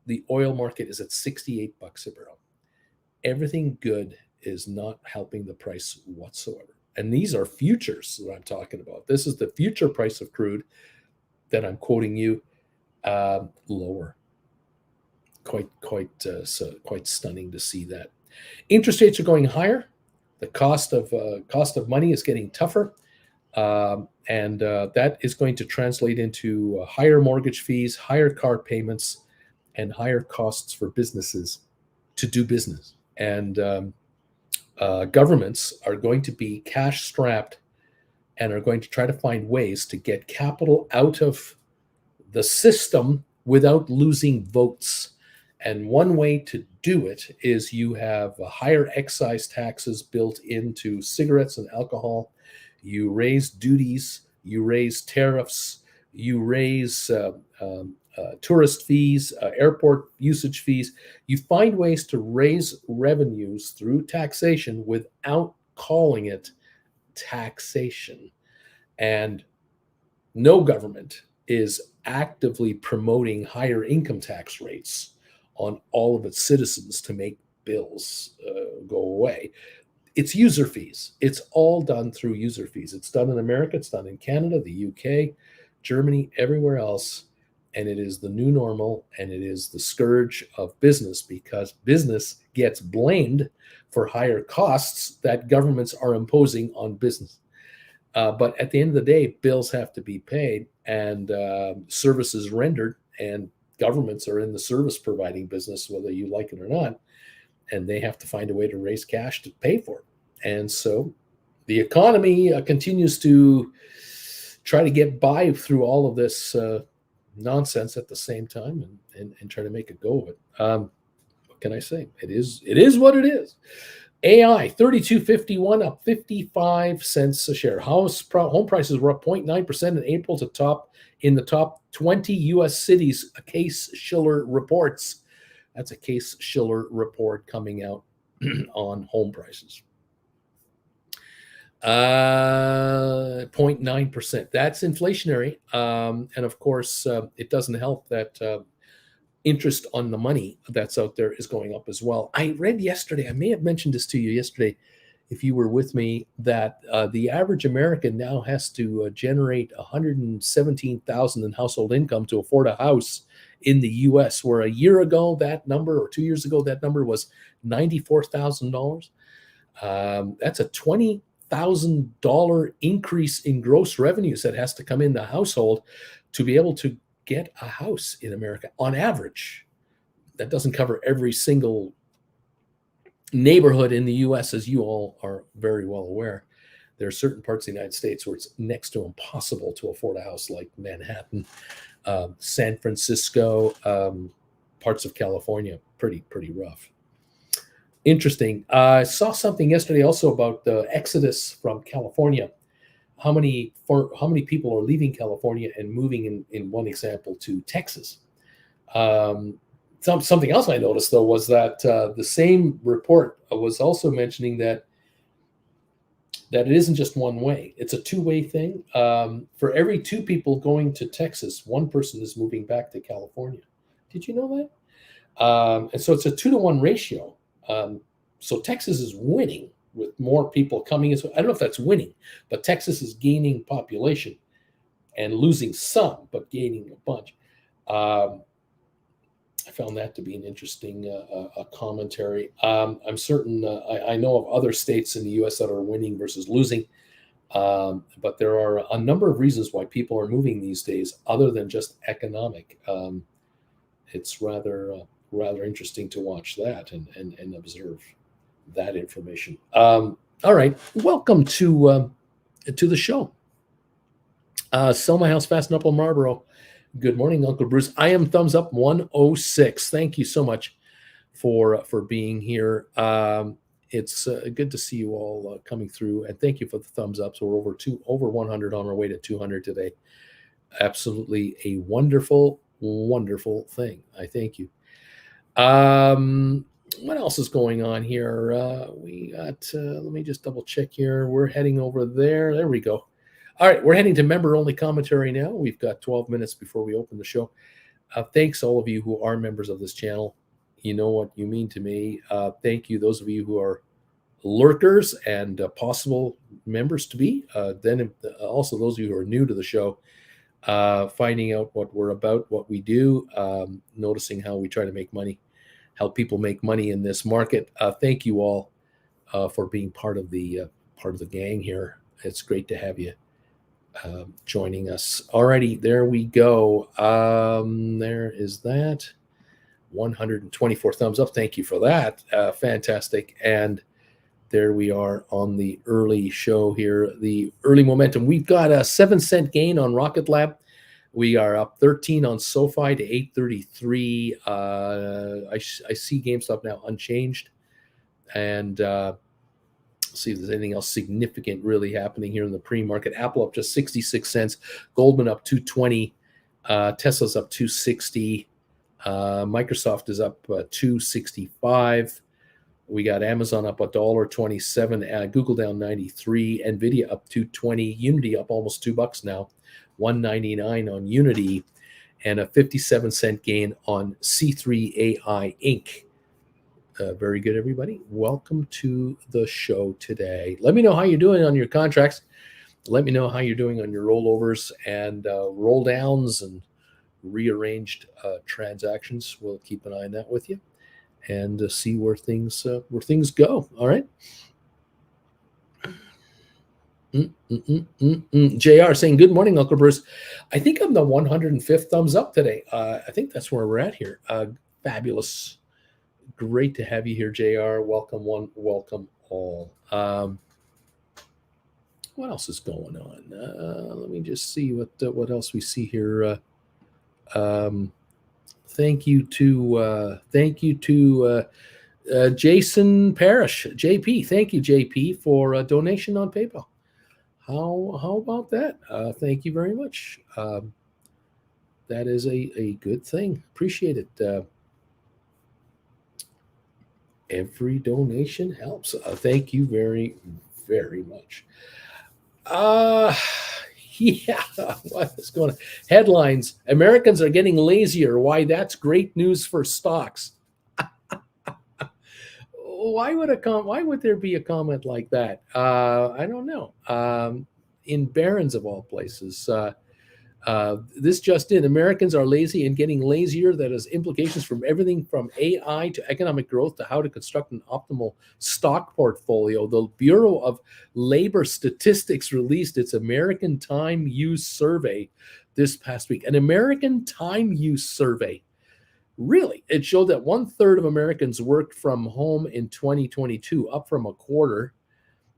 the oil market is at $68 a barrel. Everything good is not helping the price whatsoever. And these are futures that I'm talking about. This is the future price of crude that I'm quoting you, lower. Quite stunning to see that. Interest rates are going higher. The cost of money is getting tougher, and that is going to translate into higher mortgage fees, higher car payments, and higher costs for businesses to do business. And governments are going to be cash strapped and are going to try to find ways to get capital out of the system without losing votes. And one way to do it is you have higher excise taxes built into cigarettes and alcohol. You raise duties, you raise tariffs, you raise tourist fees, airport usage fees. You find ways to raise revenues through taxation without calling it taxation. And no government is actively promoting higher income tax rates on all of its citizens to make bills go away. It's user fees. It's all done through user fees. It's done in America. It's done in Canada, the UK, Germany, everywhere else. And it is the new normal, and it is the scourge of business because business gets blamed for higher costs that governments are imposing on business. But at the end of the day, bills have to be paid and services rendered, and governments are in the service providing business, whether you like it or not, and they have to find a way to raise cash to pay for it. And so the economy continues to try to get by through all of this nonsense at the same time, and try to make a go of it. What can I say? It is what it is. AI 32.51 up 55 cents a share. Home prices were up 0.9% in April in the top 20 U.S. cities. A Case-Shiller reports. That's a Case-Shiller report coming out on home prices. 0.9%. That's inflationary, and of course, it doesn't help that interest on the money that's out there is going up as well. I read yesterday, I may have mentioned this to you yesterday if you were with me, that the average American now has to generate $117,000 in household income to afford a house in the US, where a year ago that number, or 2 years ago that number, was $94,000. That's a $20,000 increase in gross revenues that has to come in the household to be able to get a house in America on average. That doesn't cover every single neighborhood in the US, as you all are very well aware. There are certain parts of the United States where it's next to impossible to afford a house, like Manhattan, San Francisco, parts of California, pretty rough. Interesting. I saw something yesterday also about the exodus from California. How many people are leaving California and moving, in one example, to Texas? Something else I noticed, though, was that the same report was also mentioning that it isn't just one way. It's a two-way thing. For every 2 people going to Texas, 1 person is moving back to California. Did you know that? And so it's a 2-to-1 ratio. So Texas is winning with more people coming in. So I don't know if that's winning, but Texas is gaining population and losing some, but gaining a bunch. I found that to be an interesting commentary. I'm certain I know of other states in the U.S. that are winning versus losing, but there are a number of reasons why people are moving these days, other than just economic. It's rather interesting to watch that and observe that information. All right, welcome to the show. Sell my house fast up on Marlboro. Good morning, Uncle Bruce. I am thumbs up 106. Thank you so much for being here. It's good to see you all coming through, and thank you for the thumbs up. So we're over 100 on our way to 200 today. Absolutely a wonderful thing. I thank you. What else is going on here? We got, let me just double check here. We're heading over there. There we go. All right, we're heading to member-only commentary now. We've got 12 minutes before we open the show. Thanks, all of you who are members of this channel. You know what you mean to me. Thank you, those of you who are lurkers and possible members to be. Then also those of you who are new to the show, finding out what we're about, what we do, noticing how we try to make money, help people make money in this market. Thank you all for being part of the gang here. It's great to have you joining us. Alrighty, there we go. There is that. 124 thumbs up. Thank you for that. Fantastic. And there we are on the early show here, the early momentum. We've got a 7-cent gain on Rocket Lab. We are up 13 on SoFi to 833. I see GameStop now unchanged. And see if there's anything else significant really happening here in the pre-market. Apple up just 66 cents. Goldman up 220. Tesla's up 260. Microsoft is up 265. We got Amazon up $1.27. Google down 93. Nvidia up 220. Unity up almost $2 now. 199 on Unity, and a 57-cent gain on C3.ai Inc. Very good, everybody. Welcome to the show today. Let me know how you're doing on your contracts. Let me know how you're doing on your rollovers and roll downs and rearranged transactions. We'll keep an eye on that with you and see where things go. All right. JR saying, good morning, Uncle Bruce. I think I'm the 105th thumbs up today. I think that's where we're at here. Fabulous. Great to have you here, JR. Welcome one, welcome all. What else is going on? Let me just see what else we see here. Um, thank you to Jason Parrish, JP. Thank you, JP, for a donation on PayPal. How about that? Thank you very much. That is a good thing. Appreciate it. Every donation helps. Thank you very, very much. Uh yeah, what is going on? Headlines: Americans are getting lazier. Why that's great news for stocks. Why would there be a comment like that? I don't know. In Barron's of all places, this just in: Americans are lazy and getting lazier. That has implications from everything from AI to economic growth to how to construct an optimal stock portfolio. The Bureau of Labor Statistics released its American Time Use Survey this past week. An American Time Use Survey. Really, it showed that 1/3 of Americans worked from home in 2022, up from a quarter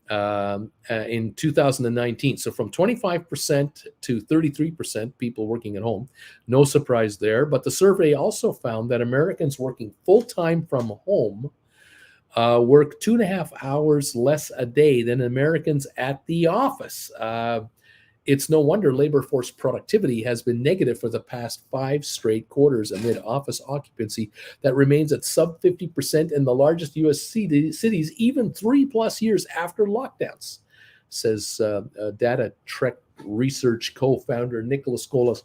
in 2019. So from 25% to 33% people working at home. No surprise there. But the survey also found that Americans working full time from home work 2.5 hours less a day than Americans at the office. It's no wonder labor force productivity has been negative for the past 5 straight quarters amid office occupancy that remains at sub 50% in the largest U.S. cities, even 3+ years after lockdowns, says Data Trek Research co-founder Nicholas Colas.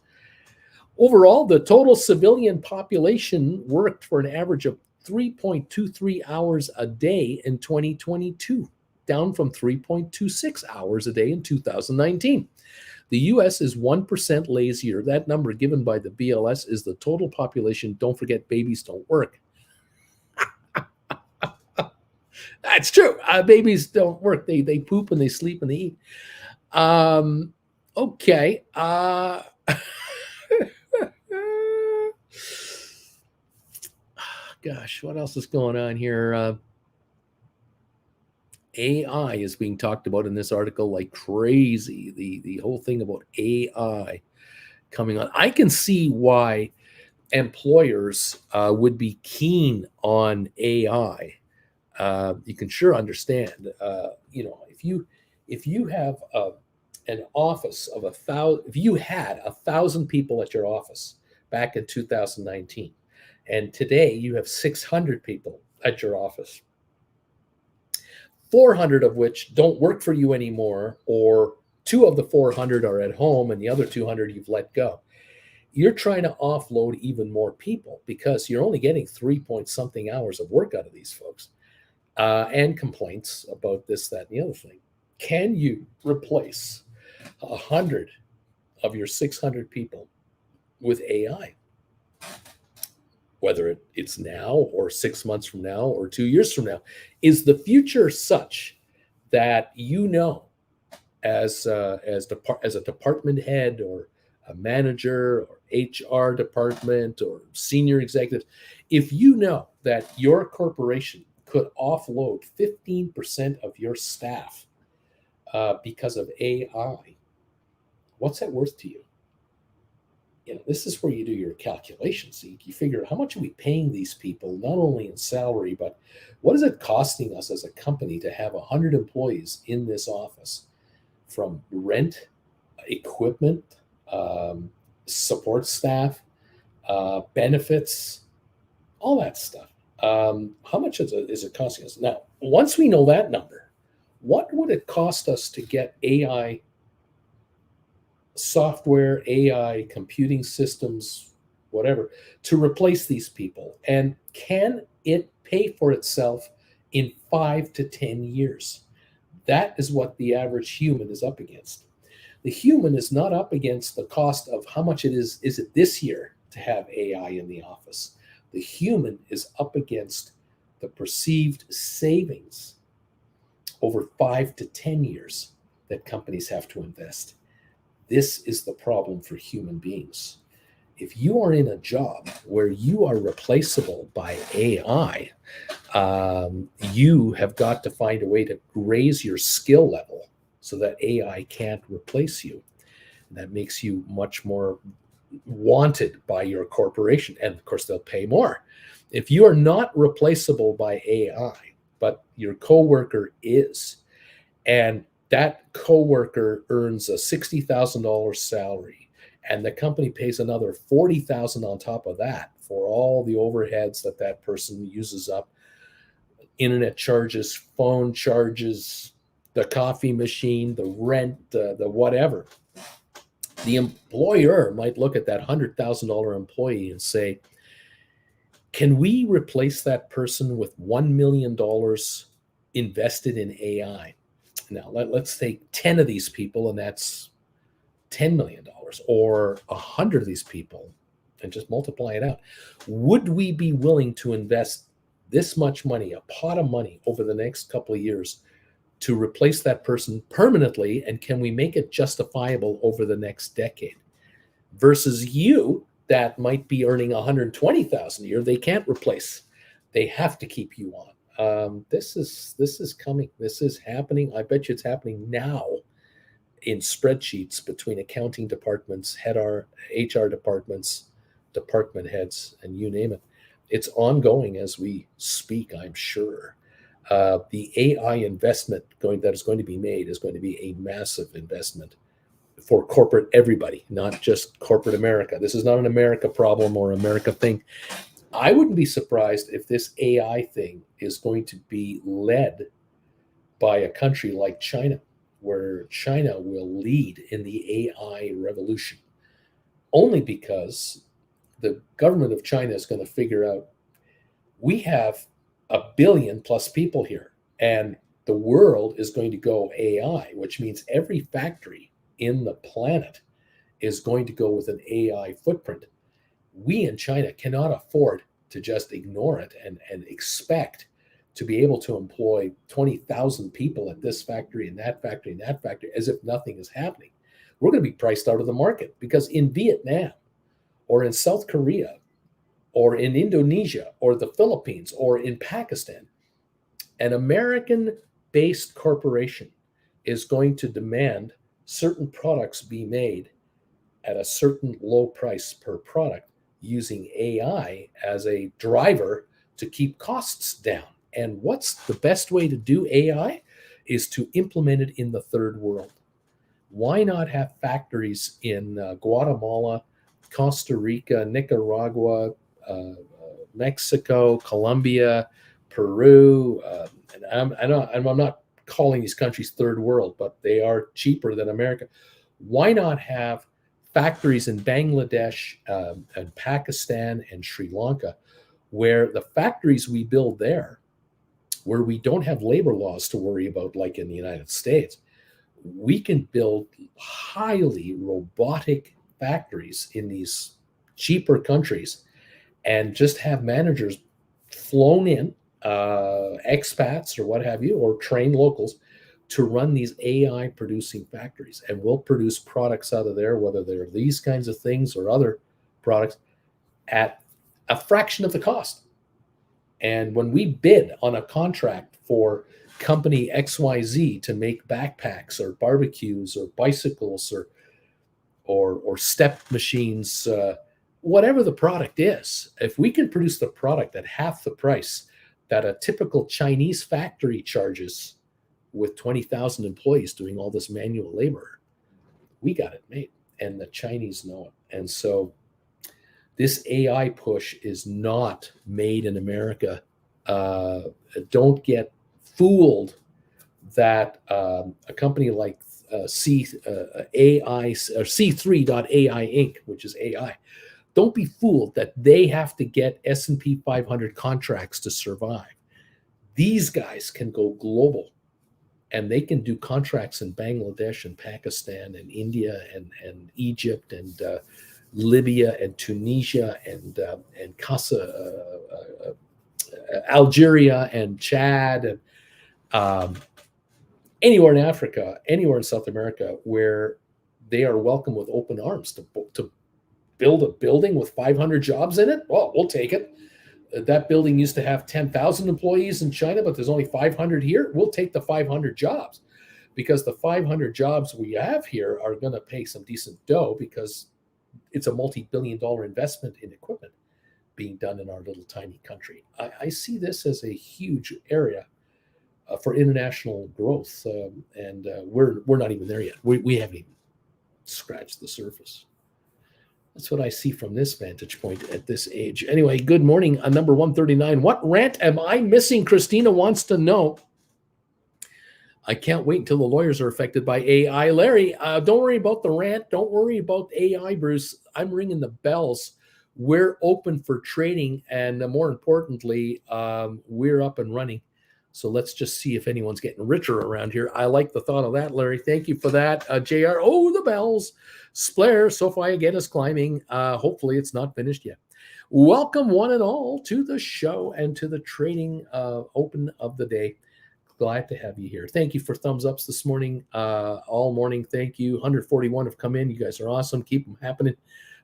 Overall, the total civilian population worked for an average of 3.23 hours a day in 2022, down from 3.26 hours a day in 2019. The US is 1% lazier. That number given by the BLS is the total population. Don't forget, babies don't work. That's true. Babies don't work. They poop and they sleep and they eat. Okay. Gosh, what else is going on here? AI is being talked about in this article like crazy. The whole thing about AI coming on. I can see why employers would be keen on AI. You can sure understand. If you have an office of 1,000, if you had 1,000 people at your office back in 2019, and today you have 600 people at your office, 400 of which don't work for you anymore, or 2 of the 400 are at home and the other 200 you've let go. You're trying to offload even more people because you're only getting 3 point something hours of work out of these folks, and complaints about this, that, and the other thing. Can you replace 100 of your 600 people with AI? Whether it's now or 6 months from now or 2 years from now, is the future such that as a department head or a manager or HR department or senior executive, if you know that your corporation could offload 15% of your staff because of AI, what's that worth to you? This is where you do your calculations. You figure, how much are we paying these people, not only in salary, but what is it costing us as a company to have 100 employees in this office, from rent, equipment, support staff, benefits, all that stuff. How much is it costing us? Now, once we know that number, what would it cost us to get AI software, AI computing systems, whatever, to replace these people? And can it pay for itself in 5 to 10 years? That is what the average human is up against. The human is not up against the cost of how much it is it this year to have AI in the office. The human is up against the perceived savings over 5 to 10 years that companies have to invest. This is the problem for human beings. If you are in a job where you are replaceable by AI, you have got to find a way to raise your skill level so that AI can't replace you. And that makes you much more wanted by your corporation. And of course, they'll pay more. If you are not replaceable by AI, but your coworker is, and that coworker earns a $60,000 salary, and the company pays another 40,000 on top of that for all the overheads that that person uses up, internet charges, phone charges, the coffee machine, the rent, the whatever. The employer might look at that $100,000 employee and say, can we replace that person with $1 million invested in AI? Now, let's take 10 of these people, and that's $10 million, or 100 of these people, and just multiply it out. Would we be willing to invest this much money, a pot of money, over the next couple of years to replace that person permanently? And can we make it justifiable over the next decade? Versus you that might be earning 120,000 a year, they can't replace. They have to keep you on. This is coming. This is happening. I bet you it's happening now in spreadsheets between accounting departments, HR departments, department heads, and you name it. It's ongoing as we speak, I'm sure. The AI investment that is going to be made is going to be a massive investment for corporate everybody, not just corporate America. This is not an America problem or America thing. I wouldn't be surprised if this AI thing is going to be led by a country like China, where China will lead in the AI revolution, only because the government of China is going to figure out we have a billion plus people here, and the world is going to go AI, which means every factory in the planet is going to go with an AI footprint. We in China cannot afford to just ignore it and expect to be able to employ 20,000 people at this factory and that factory and that factory as if nothing is happening. We're going to be priced out of the market because in Vietnam or in South Korea or in Indonesia or the Philippines or in Pakistan, an American-based corporation is going to demand certain products be made at a certain low price per product using AI as a driver to keep costs down. And what's the best way to do AI is to implement it in the third world. Why not have factories in Guatemala, Costa Rica, Nicaragua, Mexico, Colombia, Peru? And I'm not calling these countries third world, but they are cheaper than America. Why not have factories in Bangladesh and Pakistan and Sri Lanka, where the factories we build there, where we don't have labor laws to worry about like in the United States, we can build highly robotic factories in these cheaper countries and just have managers flown in, expats or what have you, or trained locals to run these AI producing factories. And we'll produce products out of there, whether they're these kinds of things or other products, at a fraction of the cost. And when we bid on a contract for company XYZ to make backpacks or barbecues or bicycles or step machines, whatever the product is, if we can produce the product at half the price that a typical Chinese factory charges with 20,000 employees doing all this manual labor, we got it made. And the Chinese know it. And so this AI push is not made in America. Don't get fooled that a company like C3.ai Inc., which is AI, don't be fooled that they have to get S&P 500 contracts to survive. These guys can go global, and they can do contracts in Bangladesh and Pakistan and India and Egypt and Libya and Tunisia and Algeria and Chad and anywhere in Africa, anywhere in South America, where they are welcome with open arms to build a building with 500 jobs in it. Well, we'll take it. That building used to have 10,000 employees in China, but there's only 500 here. We'll take the 500 jobs because the 500 jobs we have here are going to pay some decent dough, because it's a multi-billion-dollar investment in equipment being done in our little tiny country. I see this as a huge area for international growth, and we're not even there yet. We haven't even scratched the surface. That's what I see from this vantage point at this age. Anyway, good morning, number 139. What rant am I missing? Christina wants to know. I can't wait until the lawyers are affected by AI. Larry, don't worry about the rant. Don't worry about AI, Bruce. I'm ringing the bells. We're open for trading, and more importantly, we're up and running. So let's just see if anyone's getting richer around here. I like the thought of that, Larry. Thank you for that. JR, oh, the bells. Splair, SoFi again is climbing. Hopefully it's not finished yet. Welcome one and all to the show and to the trading open of the day. Glad to have you here. Thank you for thumbs ups this morning, all morning. Thank you. 141 have come in. You guys are awesome. Keep them happening.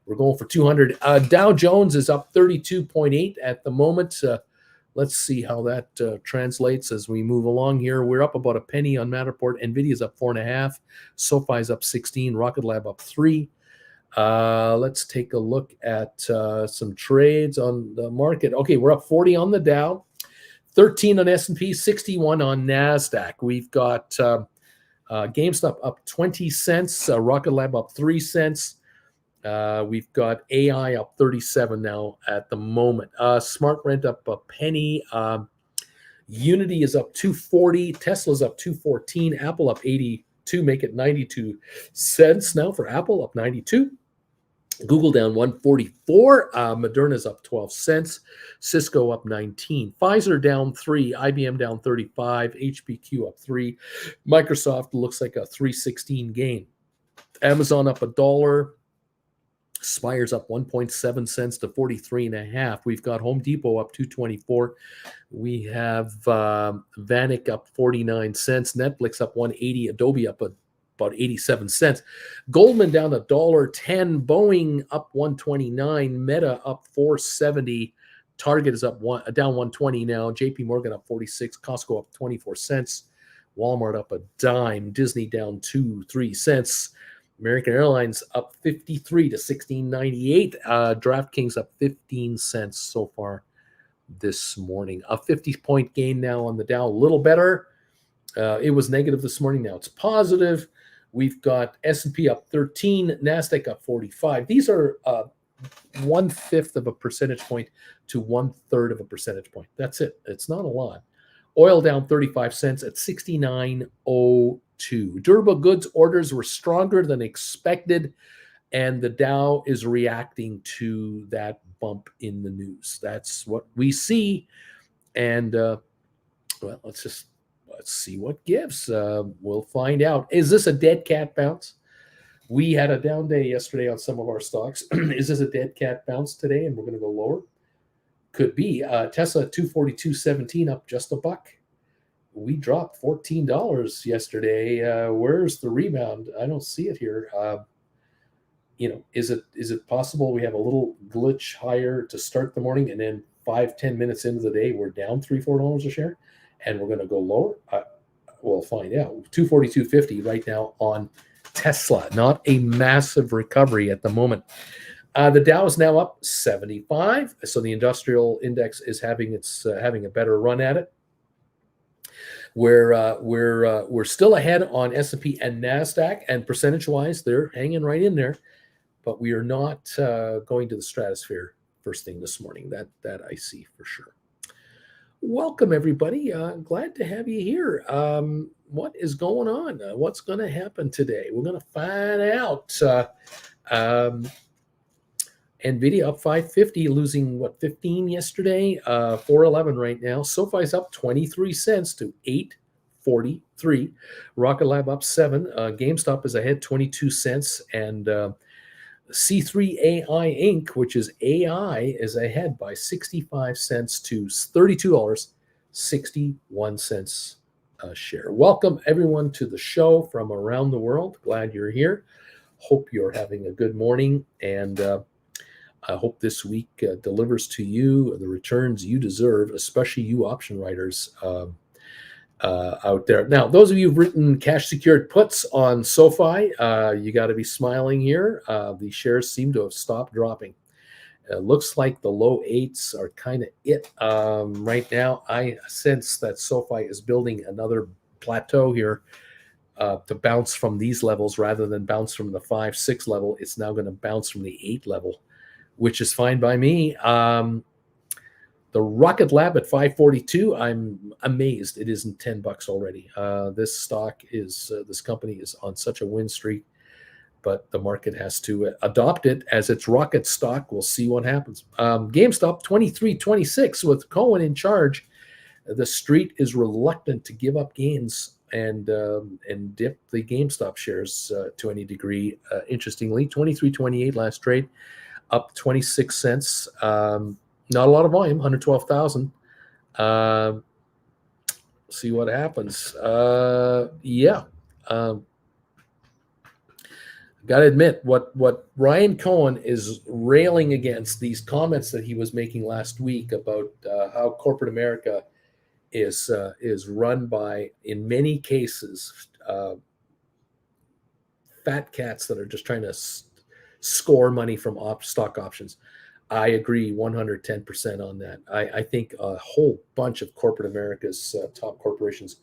We're going for 200. Dow Jones is up 32.8 at the moment. Let's see how that translates as we move along here. We're up about a penny on Matterport. Nvidia's up 4.5. SoFi's up 16. Rocket Lab up 3. Let's take a look at some trades on the market. Okay, we're up 40 on the Dow, 13 on S&P, 61 on NASDAQ. We've got GameStop up 20 cents, Rocket Lab up 3 cents. We've got AI up 37 now at the moment. Smart Rent up a penny. Unity is up 240. Tesla's up 214. Apple up 82. Make it 92 cents now for Apple, up 92. Google down 144. Moderna's up 12 cents. Cisco up 19. Pfizer down 3. IBM down 35. HPQ up 3. Microsoft looks like a 316 gain. Amazon up $1. Spire's up 1.7 cents to 43.5. We've got Home Depot up 224. We have Vanik up 49 cents. Netflix up 180. Adobe up about 87 cents. Goldman down $1.10. Boeing up 129. Meta up 470. Target is up down 120 now. JP Morgan up 46. Costco up 24 cents. Walmart up a dime. Disney down 3 cents. American Airlines up 53 to 16.98. DraftKings up 15 cents so far this morning. A 50-point gain now on the Dow. A little better. It was negative this morning. Now it's positive. We've got S&P up 13, NASDAQ up 45. These are 1/5 of a percentage point to 1/3 of a percentage point. That's it. It's not a lot. Oil down 35 cents at 69.02. Durable goods orders were stronger than expected, and the Dow is reacting to that bump in the news. That's what we see. And, well, let's see what gives. We'll find out. Is this a dead cat bounce? We had a down day yesterday on some of our stocks. Is this a dead cat bounce today, and we're going to go lower? Could be. Tesla 242.17 up just a buck. We dropped $14 yesterday. Where's the rebound? I don't see it here. Is it possible we have a little glitch higher to start the morning, and then 5-10 minutes into the day we're down $3-4 a share, and we're going to go lower? We'll find out. 242.50 right now on Tesla. Not a massive recovery at the moment. The Dow is now up 75, so the industrial index is having a better run at it. We're still ahead on S&P and NASDAQ, and percentage-wise, they're hanging right in there. But we are not going to the stratosphere first thing this morning. That I see for sure. Welcome, everybody. Glad to have you here. What is going on? What's going to happen today? We're going to find out. Nvidia up 550, losing 15 yesterday, 411 right now. SoFi's up 23 cents to 8.43. Rocket Lab up 7. GameStop is ahead 22 cents, and C3.ai Inc., which is AI, is ahead by 65 cents to $32.61 a share. Welcome everyone to the show from around the world. Glad you're here. Hope you're having a good morning, and I hope this week delivers to you the returns you deserve, especially you option writers. out there. Now, those of you who've written cash secured puts on SoFi, you got to be smiling here. The shares seem to have stopped dropping. It looks like the low eights are kind of it right now. I sense that SoFi is building another plateau here to bounce from these levels rather than bounce from the 5-6 level. It's now going to bounce from the 8 level, which is fine by me. The Rocket Lab at 542, I'm amazed it isn't $10 already. This company is on such a win streak, but the market has to adopt it as its rocket stock. We'll see what happens. GameStop 23.26 with Cohen in charge. The street is reluctant to give up gains and dip the GameStop shares to any degree. Interestingly, 23.28 last trade, up 26 cents. Not a lot of volume, 112,000. See what happens. Yeah. Got to admit, what Ryan Cohen is railing against, these comments that he was making last week about how corporate America is run by, in many cases, fat cats that are just trying to score money from stock options. I agree 110% on that. I think a whole bunch of corporate America's top corporations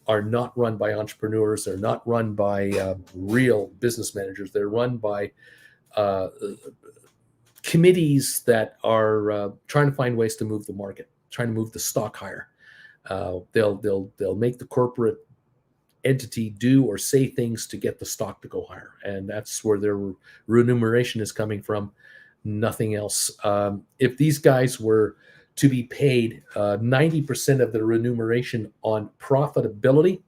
are not run by entrepreneurs. They're not run by real business managers. They're run by committees that are trying to find ways to move the market, trying to move the stock higher. They'll make the corporate entity do or say things to get the stock to go higher, and that's where their remuneration is coming from. Nothing else. If these guys were to be paid 90% of the remuneration on profitability,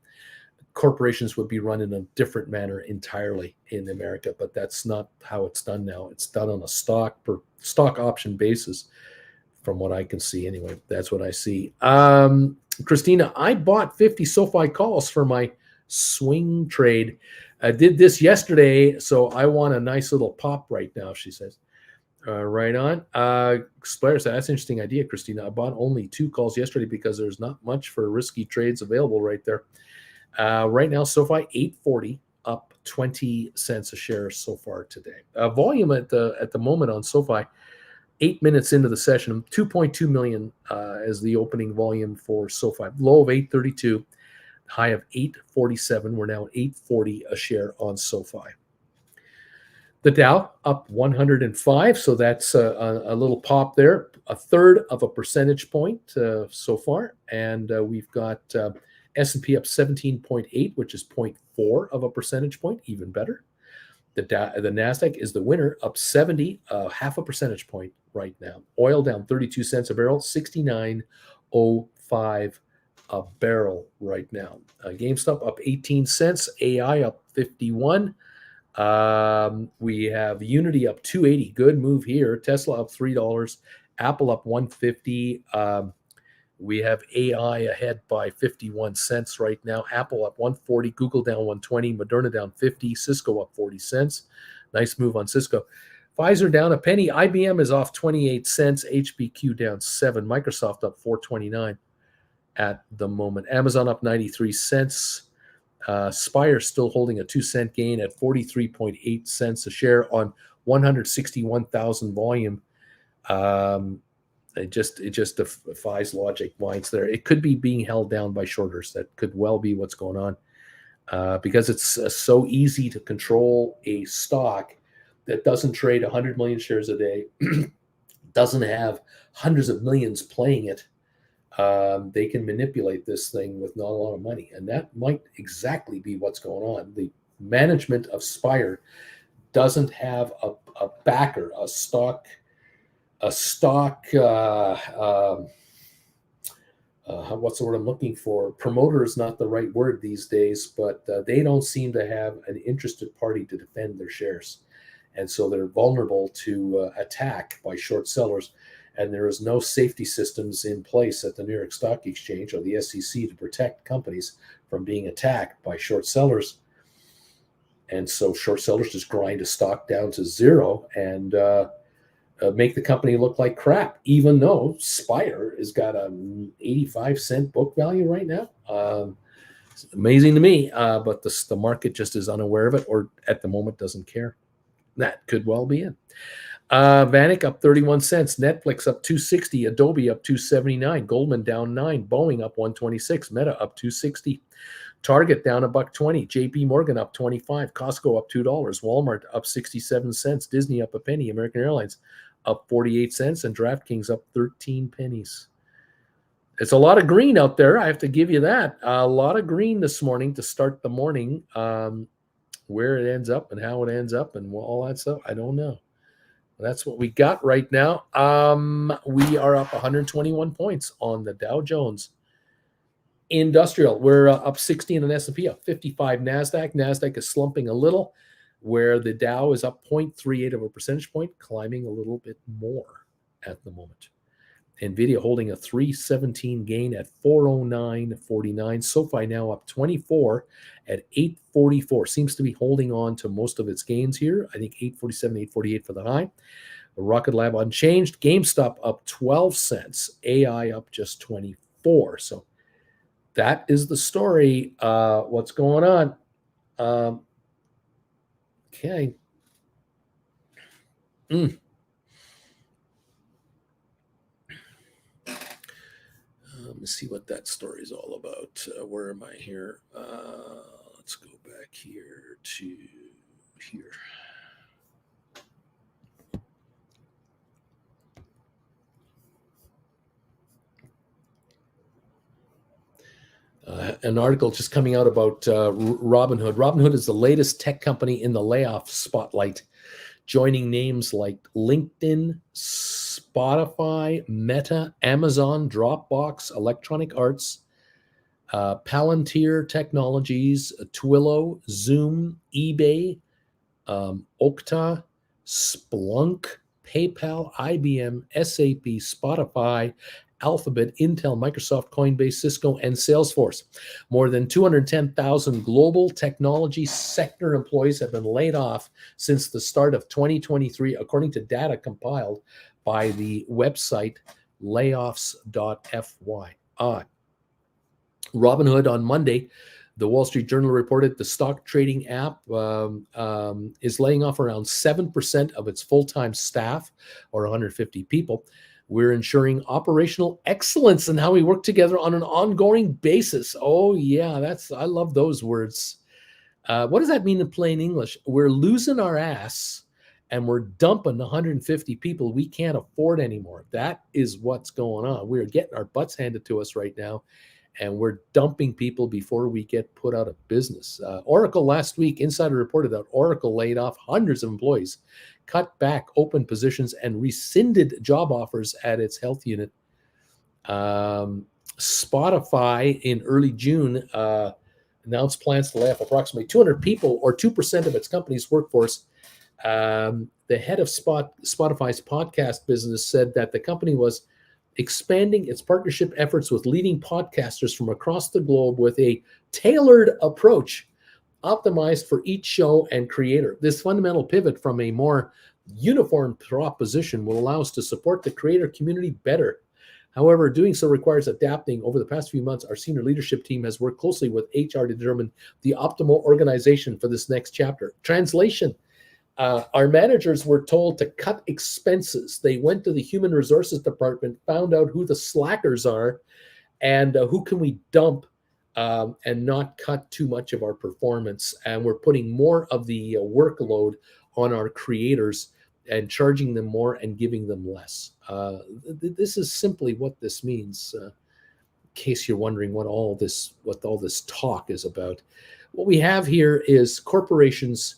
corporations would be run in a different manner entirely in America. But that's not how it's done now. It's done on a stock option basis, from what I can see. Anyway, that's what I see. Christina, I bought 50 SoFi calls for my swing trade. I did this yesterday, so I want a nice little pop right now, she says. Right on. Splayer said, that's an interesting idea, Christina. I bought only 2 calls yesterday because there's not much for risky trades available right there. Right now, SoFi 840, up 20 cents a share so far today. Volume at the moment on SoFi, 8 minutes into the session, 2.2 million as the opening volume for SoFi. Low of 832, high of 847. We're now at 840 a share on SoFi. The Dow up 105, so that's a little pop there, a third of a percentage point so far. And we've got S&P up 17.8, which is 0.4 of a percentage point, even better. The NASDAQ is the winner, up 70, half a percentage point right now. Oil down 32 cents a barrel, 69.05 a barrel right now. GameStop up 18 cents, AI up 51. We have Unity up 280. Good move here. Tesla up $3. Apple up 150. We have AI ahead by 51 cents right now. Apple up 140. Google down 120. Moderna down 50. Cisco up 40 cents. Nice move on Cisco. Pfizer down a penny. IBM is off 28 cents. HPQ down 7. Microsoft up 4.29 at the moment. Amazon up 93 cents. Spire still holding a 2-cent gain at 43.8 cents a share on 161,000 volume. It just defies logic why it's there. It could be being held down by shorters. That could well be what's going on, because it's so easy to control a stock that doesn't trade 100 million shares a day, doesn't have hundreds of millions playing it. They can manipulate this thing with not a lot of money, and that might exactly be what's going on. The management of Spire doesn't have a backer, what's the word I'm looking for? Promoter is not the right word these days, but they don't seem to have an interested party to defend their shares, and so they're vulnerable to attack by short sellers. And there is no safety systems in place at the New York Stock Exchange or the SEC to protect companies from being attacked by short sellers. And so short sellers just grind a stock down to zero and make the company look like crap, even though Spire has got an 85-cent book value right now. It's amazing to me, but the market just is unaware of it, or at the moment doesn't care. That could well be it. Vanik up 31 cents. Netflix up 260. Adobe up 279. Goldman down 9. Boeing up 126. Meta up 260. Target down $1.20. JP Morgan up 25. Costco up $2. Walmart up 67 cents. Disney up a penny. American Airlines up 48 cents. And DraftKings up 13 pennies. It's a lot of green out there. I have to give you that. A lot of green this morning to start the morning. Where it ends up and how it ends up and all that stuff, I don't know. That's what we got right now. We are up 121 points on the Dow Jones Industrial. We're up 60 in an S&P, up 55 NASDAQ. NASDAQ is slumping a little, where the Dow is up 0.38 of a percentage point, climbing a little bit more at the moment. NVIDIA holding a 317 gain at 409.49. SoFi now up 24 at 844. Seems to be holding on to most of its gains here. I think 847, 848 for the high. Rocket Lab unchanged. GameStop up 12 cents. AI up just 24. So that is the story. What's going on? Okay. Let me see what that story is all about. Where am I here? Let's go back here to here. An article just coming out about Robinhood. Robinhood is the latest tech company in the layoff spotlight, joining names like LinkedIn, Spotify, Meta, Amazon, Dropbox, Electronic Arts, Palantir Technologies, Twilio, Zoom, eBay, Okta, Splunk, PayPal, IBM, SAP, Spotify, Alphabet, Intel, Microsoft, Coinbase, Cisco, and Salesforce. More than 210,000 global technology sector employees have been laid off since the start of 2023, according to data compiled by the website layoffs.fyi. Robinhood on Monday, the Wall Street Journal reported the stock trading app is laying off around 7% of its full-time staff, or 150 people. We're ensuring operational excellence in how we work together on an ongoing basis. Oh, yeah, I love those words. What does that mean in plain English? We're losing our ass and we're dumping 150 people we can't afford anymore. That is what's going on. We're getting our butts handed to us right now, and we're dumping people before we get put out of business. Oracle last week, Insider reported that Oracle laid off hundreds of employees, cut back open positions, and rescinded job offers at its health unit. Spotify in early June announced plans to lay off approximately 200 people, or 2% of its company's workforce. The head of Spotify's podcast business said that the company was expanding its partnership efforts with leading podcasters from across the globe with a tailored approach optimized for each show and creator. This fundamental pivot from a more uniform proposition will allow us to support the creator community better. However, doing so requires adapting. Over the past few months, our senior leadership team has worked closely with HR to determine the optimal organization for this next chapter. Translation. Our managers were told to cut expenses. They went to the human resources department, found out who the slackers are, and who can we dump and not cut too much of our performance. And we're putting more of the workload on our creators and charging them more and giving them less. This is simply what this means. In case you're wondering what all this talk is about, what we have here is corporations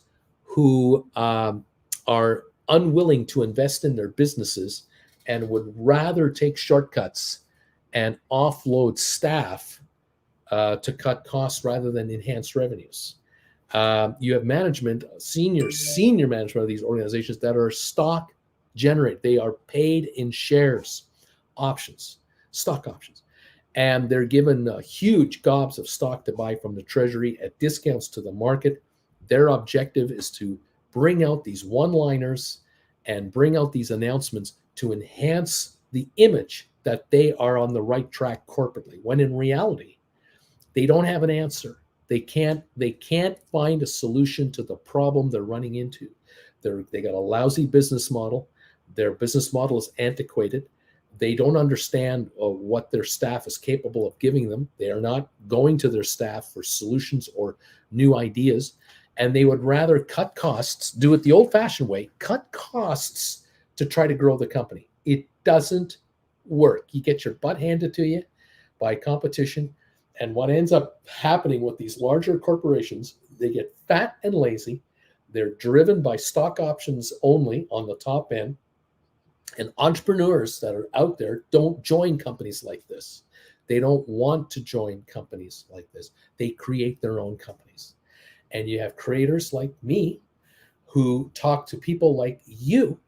who are unwilling to invest in their businesses and would rather take shortcuts and offload staff to cut costs rather than enhance revenues. You have management, senior management of these organizations that are stock generate. They are paid in shares, stock options, and they're given huge gobs of stock to buy from the treasury at discounts to the market. Their objective is to bring out these one-liners and bring out these announcements to enhance the image that they are on the right track corporately, when in reality, They don't have an answer. They can't find a solution to the problem they're running into. They got a lousy business model. Their business model is antiquated. They don't understand what their staff is capable of giving them. They are not going to their staff for solutions or new ideas. And they would rather cut costs, do it the old fashioned way, cut costs to try to grow the company. It doesn't work. You get your butt handed to you by competition. And what ends up happening with these larger corporations, they get fat and lazy. They're driven by stock options only on the top end. And entrepreneurs that are out there don't join companies like this. They don't want to join companies like this. They create their own companies. And you have creators like me who talk to people like you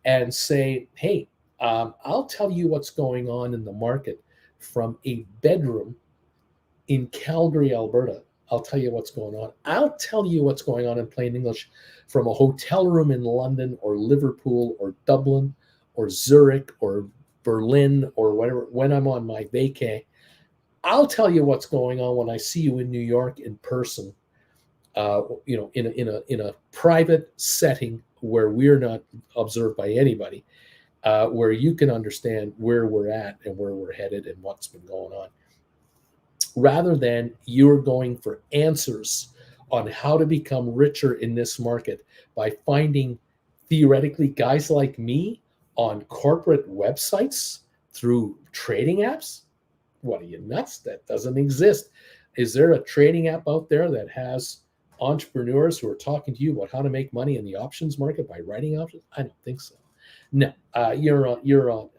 and say, hey, I'll tell you what's going on in the market from a bedroom in Calgary, Alberta. I'll tell you what's going on. I'll tell you what's going on in plain English from a hotel room in London or Liverpool or Dublin or Zurich or Berlin or whatever, when I'm on my vacay. I'll tell you what's going on when I see you in New York in person, in a private setting where we're not observed by anybody, where you can understand where we're at and where we're headed and what's been going on, rather than you're going for answers on how to become richer in this market by finding theoretically guys like me on corporate websites through trading apps. What are you, nuts? That doesn't exist. Is there a trading app out there that has entrepreneurs who are talking to you about how to make money in the options market by writing options? I don't think so. No, you're on.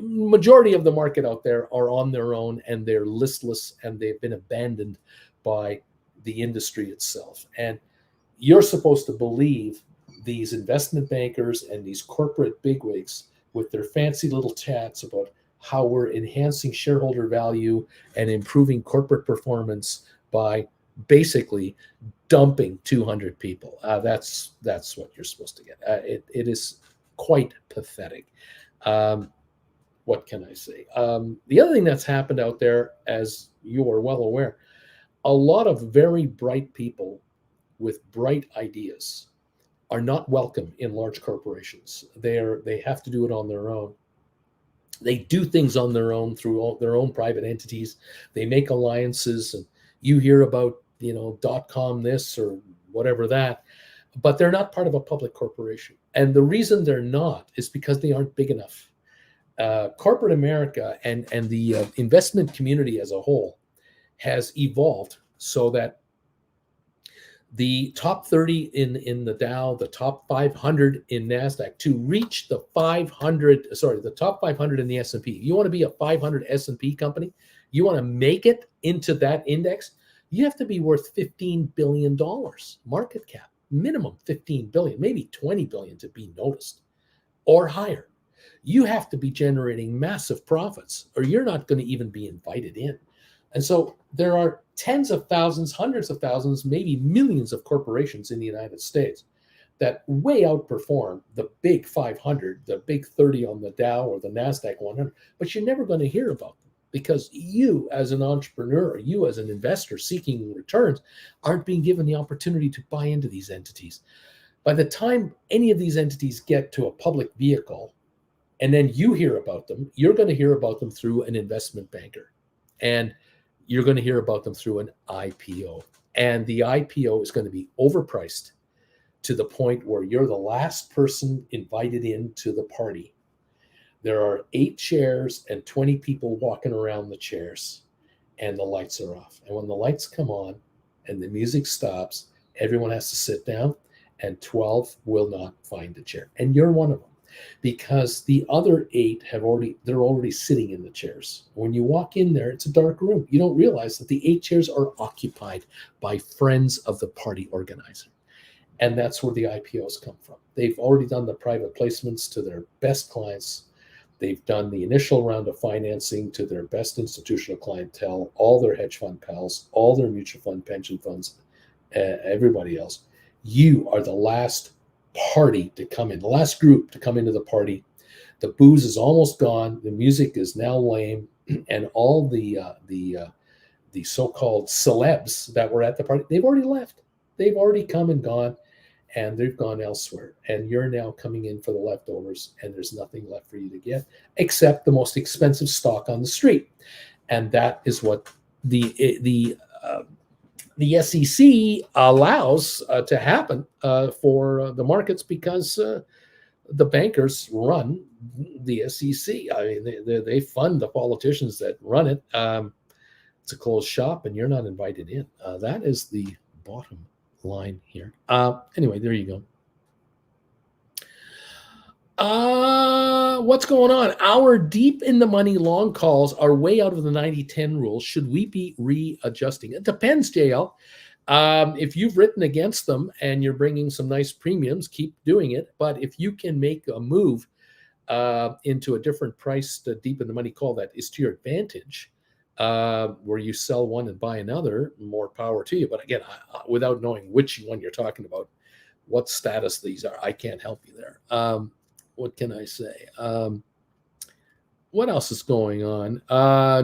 Majority of the market out there are on their own, and they're listless, and they've been abandoned by the industry itself. And you're supposed to believe these investment bankers and these corporate bigwigs with their fancy little chats about how we're enhancing shareholder value and improving corporate performance by basically dumping 200 people. That's what you're supposed to get. It is quite pathetic. What can I say? The other thing that's happened out there, as you are well aware, a lot of very bright people with bright ideas are not welcome in large corporations. They have to do it on their own. They do things on their own through their own private entities. They make alliances, and you hear about .com this or whatever that, but they're not part of a public corporation. And the reason they're not is because they aren't big enough. Corporate America and the investment community as a whole has evolved so that the top 30 in the Dow, the top 500 in NASDAQ, to reach the top 500 in the S&P. You want to be a 500 S&P company, you want to make it into that index, you have to be worth $15 billion market cap, minimum 15 billion, maybe 20 billion to be noticed or higher. You have to be generating massive profits, or you're not going to even be invited in. And so there are tens of thousands, hundreds of thousands, maybe millions of corporations in the United States that way outperform the big 500, the big 30 on the Dow or the NASDAQ 100, but you're never going to hear about them because you as an entrepreneur, or you as an investor seeking returns, aren't being given the opportunity to buy into these entities. By the time any of these entities get to a public vehicle, and then you hear about them, you're going to hear about them through an investment banker. And you're going to hear about them through an IPO. And the IPO is going to be overpriced to the point where you're the last person invited into the party. There are 8 chairs and 20 people walking around the chairs, and the lights are off. And when the lights come on and the music stops, everyone has to sit down, and 12 will not find a chair. And you're one of them, because the other 8 they're already sitting in the chairs. When you walk in there, it's a dark room. You don't realize that the 8 chairs are occupied by friends of the party organizer. And that's where the IPOs come from. They've already done the private placements to their best clients. They've done the initial round of financing to their best institutional clientele, all their hedge fund pals, all their mutual fund pension funds, everybody else. You are the last party to come in, the last group to come into the party. The booze is almost gone. The music is now lame, and all the the so-called celebs that were at the party, they've already left. They've already come and gone, and they've gone elsewhere. And you're now coming in for the leftovers, and there's nothing left for you to get except the most expensive stock on the street. And that is what the SEC allows to happen for the markets, because the bankers run the SEC. I mean, they fund the politicians that run it. It's a closed shop, and you're not invited in. That is the bottom line here. Anyway, there you go. What's going on? Our deep in the money long calls are way out of the 90-10 rule. Should we be readjusting? It depends, JL. If you've written against them and you're bringing some nice premiums, keep doing it. But if you can make a move into a different price deep in the money call that is to your advantage, where you sell one and buy another, more power to you. But again, without knowing which one you're talking about, what status these are, I can't help you there. What can I say? What else is going on?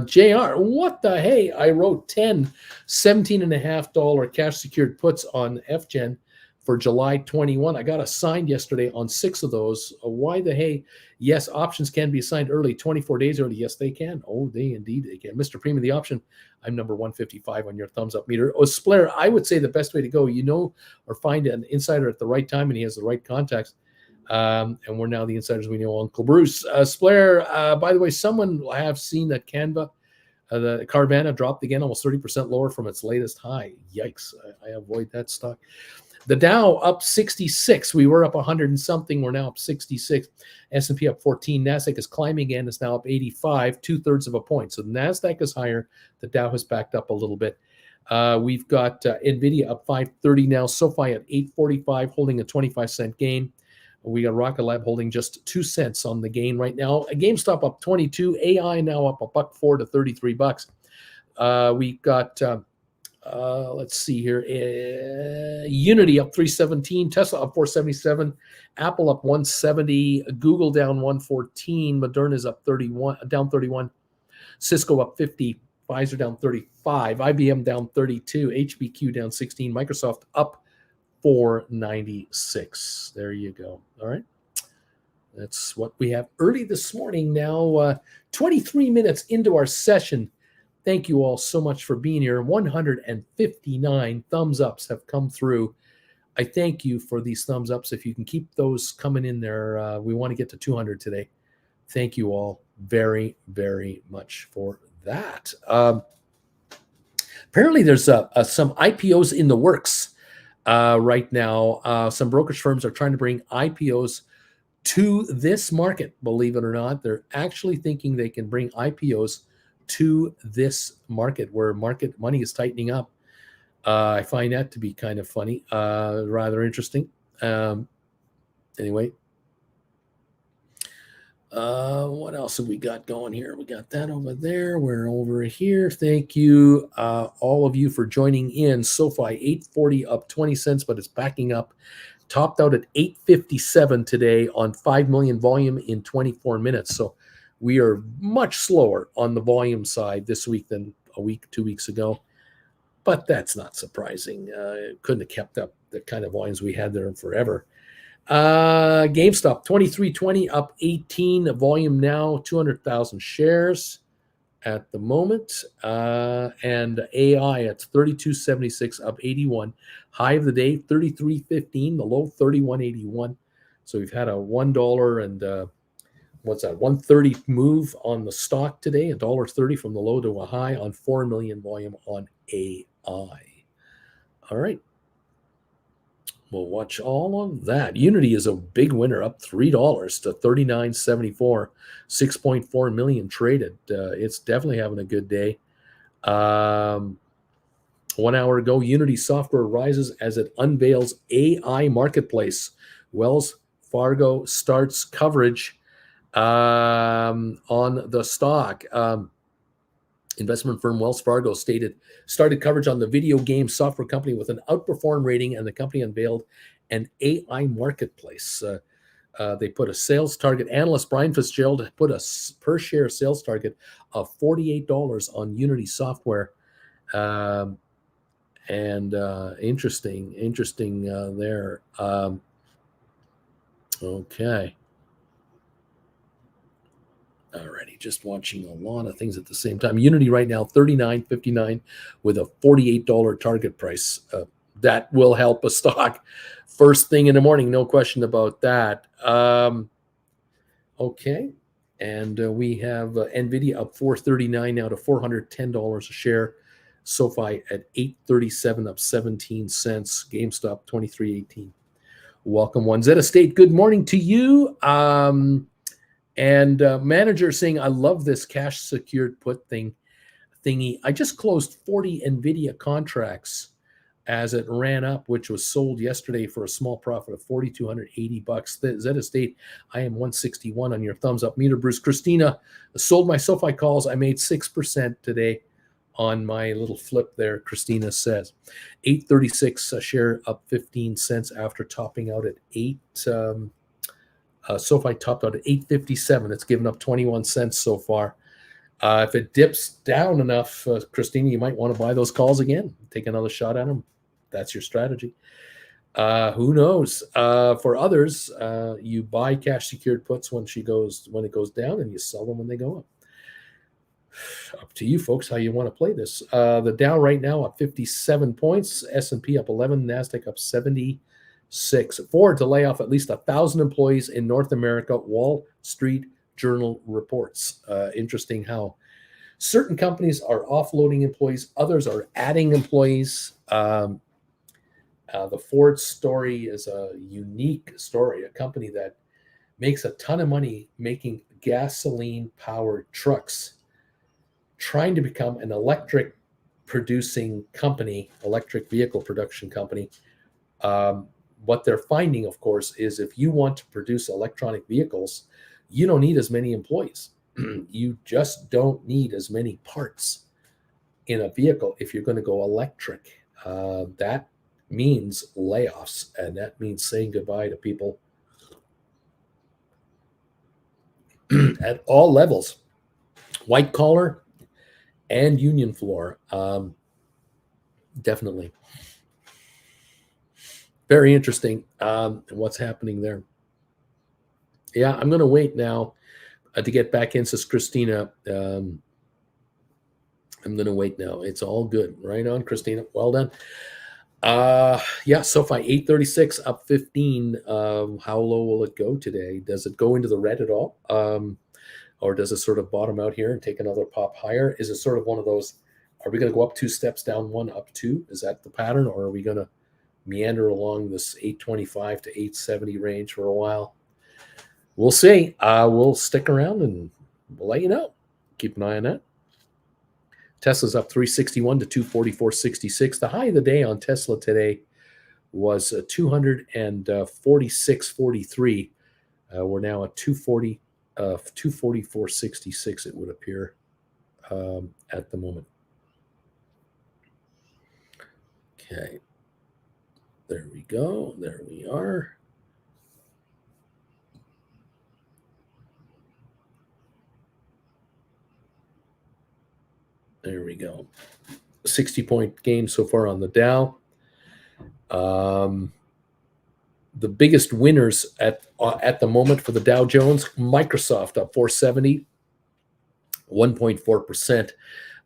JR, what the hey? I wrote 10 $17.50 cash secured puts on FGen for July 21. I got assigned yesterday on 6 of those. Why the hey? Yes, options can be assigned early, 24 days early. Yes, they can. Oh, they indeed they can. Mr. Premium, the option. I'm number 155 on your thumbs up meter. Oh, Splair, I would say the best way to go, or find an insider at the right time, and he has the right contacts. And we're now the insiders. We know Uncle Bruce. Splair, by the way, someone I have seen that Canva, the Carvana dropped again, almost 30% lower from its latest high. Yikes. I avoid that stock. The Dow up 66. We were up 100 and something. We're now up 66. S&P up 14. NASDAQ is climbing again. It's now up 85, 2/3 of a point. So the NASDAQ is higher. The Dow has backed up a little bit. We've got NVIDIA up 530 now. SoFi at 845, holding a 25-cent gain. We got Rocket Lab holding just 2 cents on the gain right now. GameStop up 22. AI now up $1.04 to $33. We got let's see here. Unity up 317. Tesla up 477. Apple up 170. Google down 114. Moderna's up 31, down 31. Cisco up 50. Pfizer down 35. IBM down 32. HBQ down 16. Microsoft up 496. There you go. All right. That's what we have early this morning. Now, 23 minutes into our session. Thank you all so much for being here. 159 thumbs ups have come through. I thank you for these thumbs ups. If you can keep those coming in there, we want to get to 200 today. Thank you all very, very much for that. Apparently, there's some IPOs in the works. Right now, some brokerage firms are trying to bring IPOs to this market. Believe it or not, they're actually thinking they can bring IPOs to this market where market money is tightening up. I find that to be kind of funny, rather interesting. Anyway, what else have we got going here? We got that over there. We're over here. Thank you, all of you, for joining in. SoFi 840 up 20 cents, but it's backing up. Topped out at 857 today on 5 million volume in 24 minutes. So we are much slower on the volume side this week than a week, 2 weeks ago. But that's not surprising. It couldn't have kept up the kind of volumes we had there in forever. GameStop 23.20 up 18. Volume now 200,000 shares at the moment. And AI at 32.76 up 81. High of the day 33.15. The low 31.81. So we've had a $1 and what's that? 130 move on the stock today. $1.30 from the low to a high on 4 million volume on AI. All right. We'll watch all of that. Unity is a big winner, up $3 to $39.74, 6.4 million traded. It's definitely having a good day. 1 hour ago, Unity software rises as it unveils AI marketplace. Wells Fargo starts coverage on the stock. Investment firm Wells Fargo started coverage on the video game software company with an outperform rating, and the company unveiled an AI marketplace. They put a sales target. Analyst Brian Fitzgerald put a per share sales target of $48 on Unity software. Um, and interesting there. Okay. Alrighty, just watching a lot of things at the same time. Unity right now, 39.59 with a $48 target price. That will help a stock first thing in the morning, no question about that. Okay, and we have Nvidia up 439 now to $410 a share. SoFi at 837 up 17 cents. GameStop 23.18. Welcome, one Zeta State. Good morning to you. And manager saying, I love this cash secured put thingy. I just closed 40 Nvidia contracts as it ran up, which was sold yesterday for a small profit of $4,280. Zeta State, I am 161 on your thumbs up meter. Bruce Christina, sold my SoFi calls. I made 6% today on my little flip there. Christina says 836 a share, up 15 cents after topping out at 8. SoFi topped out at 857. It's given up 21 cents so far. If it dips down enough, Christina, you might want to buy those calls again. Take another shot at them. That's your strategy. Who knows? For others, you buy cash secured puts when it goes down, and you sell them when they go up. Up to you, folks, how you want to play this. The Dow right now up 57 points, S&P up 11, NASDAQ up 76. Ford to lay off at least 1,000 employees in North America, Wall Street Journal reports. Interesting how certain companies are offloading employees, others are adding employees. The Ford story is a unique story, a company that makes a ton of money making gasoline-powered trucks, trying to become an electric vehicle production company. What they're finding, of course, is if you want to produce electronic vehicles, you don't need as many employees. You just don't need as many parts in a vehicle if you're going to go electric. That means layoffs, and that means saying goodbye to people at all levels, white collar and union floor. Definitely. Very interesting what's happening there. Yeah, I'm going to wait now to get back in, says Christina. I'm going to wait now. It's all good. Right on, Christina. Well done. Yeah, SoFi 836 up 15. How low will it go today? Does it go into the red at all? Or does it sort of bottom out here and take another pop higher? Is it sort of one of those, are we going to go up 2 steps, down 1, up 2? Is that the pattern? Or are we going to meander along this 825 to 870 range for a while? We'll see. We'll stick around and we'll let you know. Keep an eye on that. Tesla's up 361 to 244.66. The high of the day on Tesla today was 246.43. We're now at 244.66, it would appear, at the moment. Okay. There we go. There we are. There we go. 60-point gain so far on the Dow. The biggest winners at the moment for the Dow Jones, Microsoft up 470, 1.4%.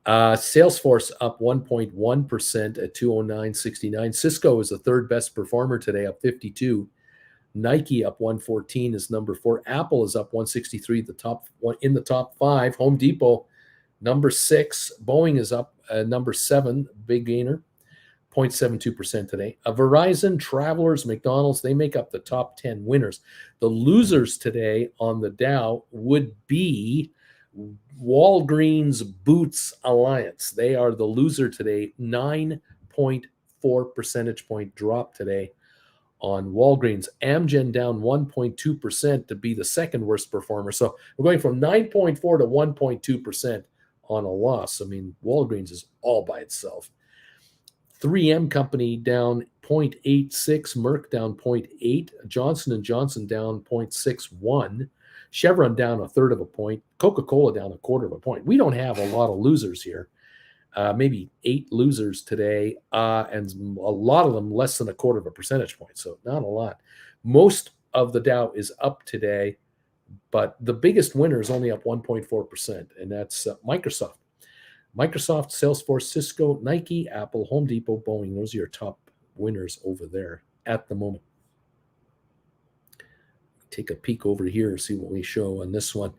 Salesforce up 1.1% at 209.69. Cisco is the third best performer today, up 52. Nike up 114 is number 4. Apple is up 163, the top one in the top 5. Home Depot number 6. Boeing is up number 7, big gainer, 0.72% today. Verizon, Travelers, McDonald's, they make up the top 10 winners. The losers today on the Dow would be Walgreens Boots Alliance. They are the loser today, 9.4 percentage point drop today on Walgreens. Amgen down 1.2% to be the second worst performer. So we're going from 9.4 to 1.2% on a loss. I mean, Walgreens is all by itself. 3M Company down 0.86, Merck down 0.8, Johnson & Johnson down 0.61, Chevron down 1/3 of a point, Coca-Cola down 1/4 of a point. We don't have a lot of losers here. maybe 8 losers today, and a lot of them less than a quarter of a percentage point. So not a lot. Most of the Dow is up today, but the biggest winner is only up 1.4%, and that's Microsoft. Microsoft, Salesforce, Cisco, Nike, Apple, Home Depot, Boeing. Those are your top winners over there at the moment. Take a peek over here and see what we show on this one.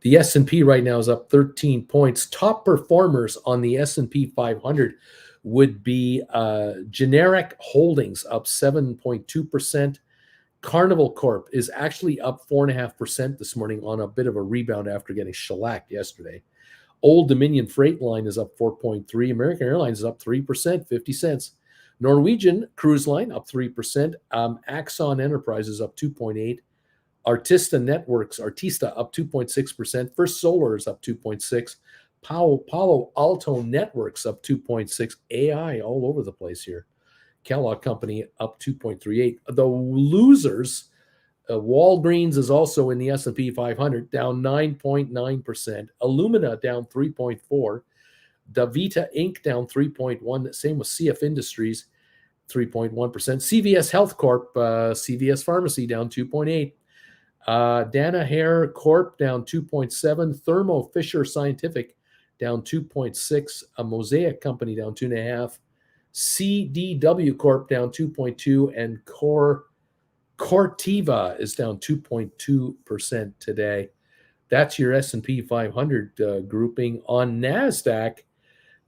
The S&P right now is up 13 points. Top performers on the S&P 500 would be Generic Holdings up 7.2%. Carnival Corp is actually up 4.5% this morning on a bit of a rebound after getting shellacked yesterday. Old Dominion Freight Line is up 4.3%. American Airlines is up 3%, 50 cents. Norwegian Cruise Line up 3%. Axon Enterprises up 2.8%. Artista up 2.6%. First Solar is up 2.6%. Palo Alto Networks up 2.6%. AI all over the place here. Kellogg Company up 2.38%. The losers, Walgreens is also in the S&P 500, down 9.9%. Illumina down 3.4%. Davita Inc. down 3.1%. Same with CF Industries, 3.1%. CVS Health Corp, CVS Pharmacy down 2.8%. Danaher Corp down 2.7%. Thermo Fisher Scientific down 2.6%. A Mosaic Company down 2.5%. CDW Corp down 2.2%, and Corteva is down 2.2% today. That's your S&P 500 grouping. On NASDAQ,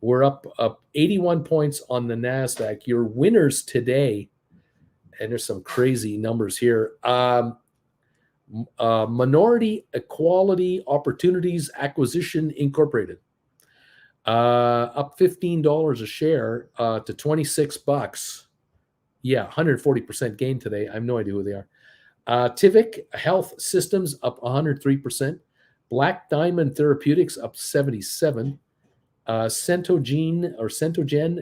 we're up 81 points on the NASDAQ. Your winners today, and there's some crazy numbers here. Minority Equality Opportunities Acquisition Incorporated, up $15 a share to $26. Yeah, 140% gain today. I have no idea who they are. Tivic Health Systems up 103%. Black Diamond Therapeutics up 77%. Centogen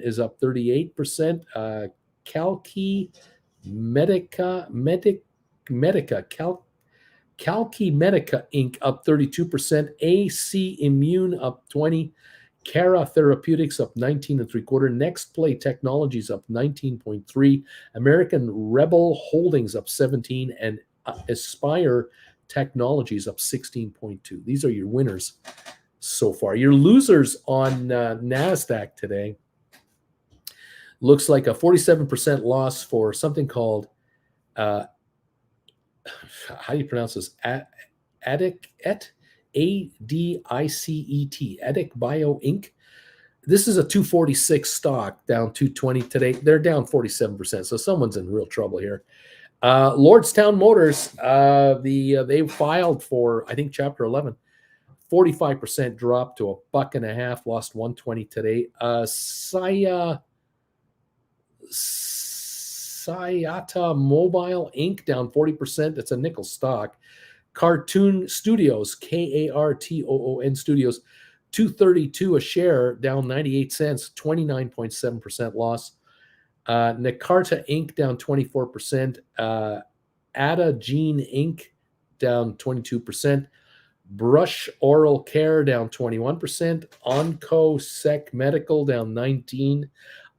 is up 38%. Calci Medica Inc. up 32%. AC Immune up 20%. Cara Therapeutics up 19.75%. Next Play Technologies up 19.3%. American Rebel Holdings up 17%, and Aspire Technologies up 16.2%. These are your winners so far. Your losers on NASDAQ today looks like a 47% loss for something called how do you pronounce this? Adicet, ADICET, Adic Bio Inc. This is a 246 stock, down 220 today. They're down 47%, so someone's in real trouble here. Lordstown Motors, they filed for, I think, Chapter 11. 45% drop to $1.50, lost 120 today. Sayata Mobile Inc. down 40%. It's a nickel stock. Cartoon Studios, KARTOON Studios, $2.32 a share, down 98 cents, 29.7% loss. Nakarta Inc. down 24%. Ada Gene Inc. down 22%. Brush Oral Care down 21%. Onco Sec Medical down 19%.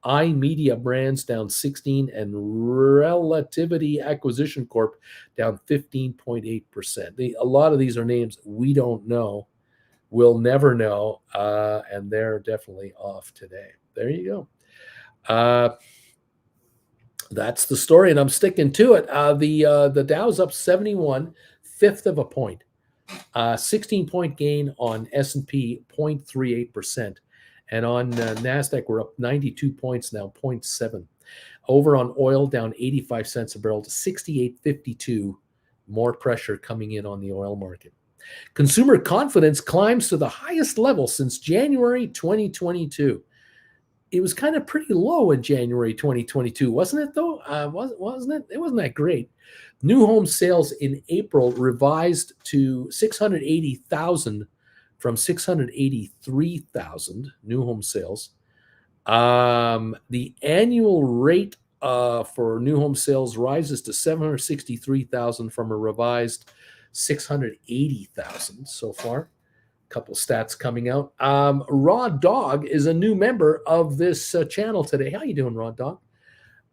iMedia Brands down 16%, and Relativity Acquisition Corp down 15.8%. A lot of these are names we don't know, we'll never know, and they're definitely off today. There you go. That's the story, and I'm sticking to it. The Dow's up 71, fifth of a point. 16-point gain on S&P, 0.38%. And on NASDAQ, we're up 92 points now, 0.7. Over on oil, down 85 cents a barrel to 68.52. More pressure coming in on the oil market. Consumer confidence climbs to the highest level since January 2022. It was kind of pretty low in January 2022, wasn't it, though? Wasn't it? It wasn't that great. New home sales in April revised to 680,000 from 683,000 new home sales. The annual rate for new home sales rises to 763,000 from a revised 680,000 so far. couple stats coming out. Raw Dog is a new member of this channel today. How you doing, Raw Dog?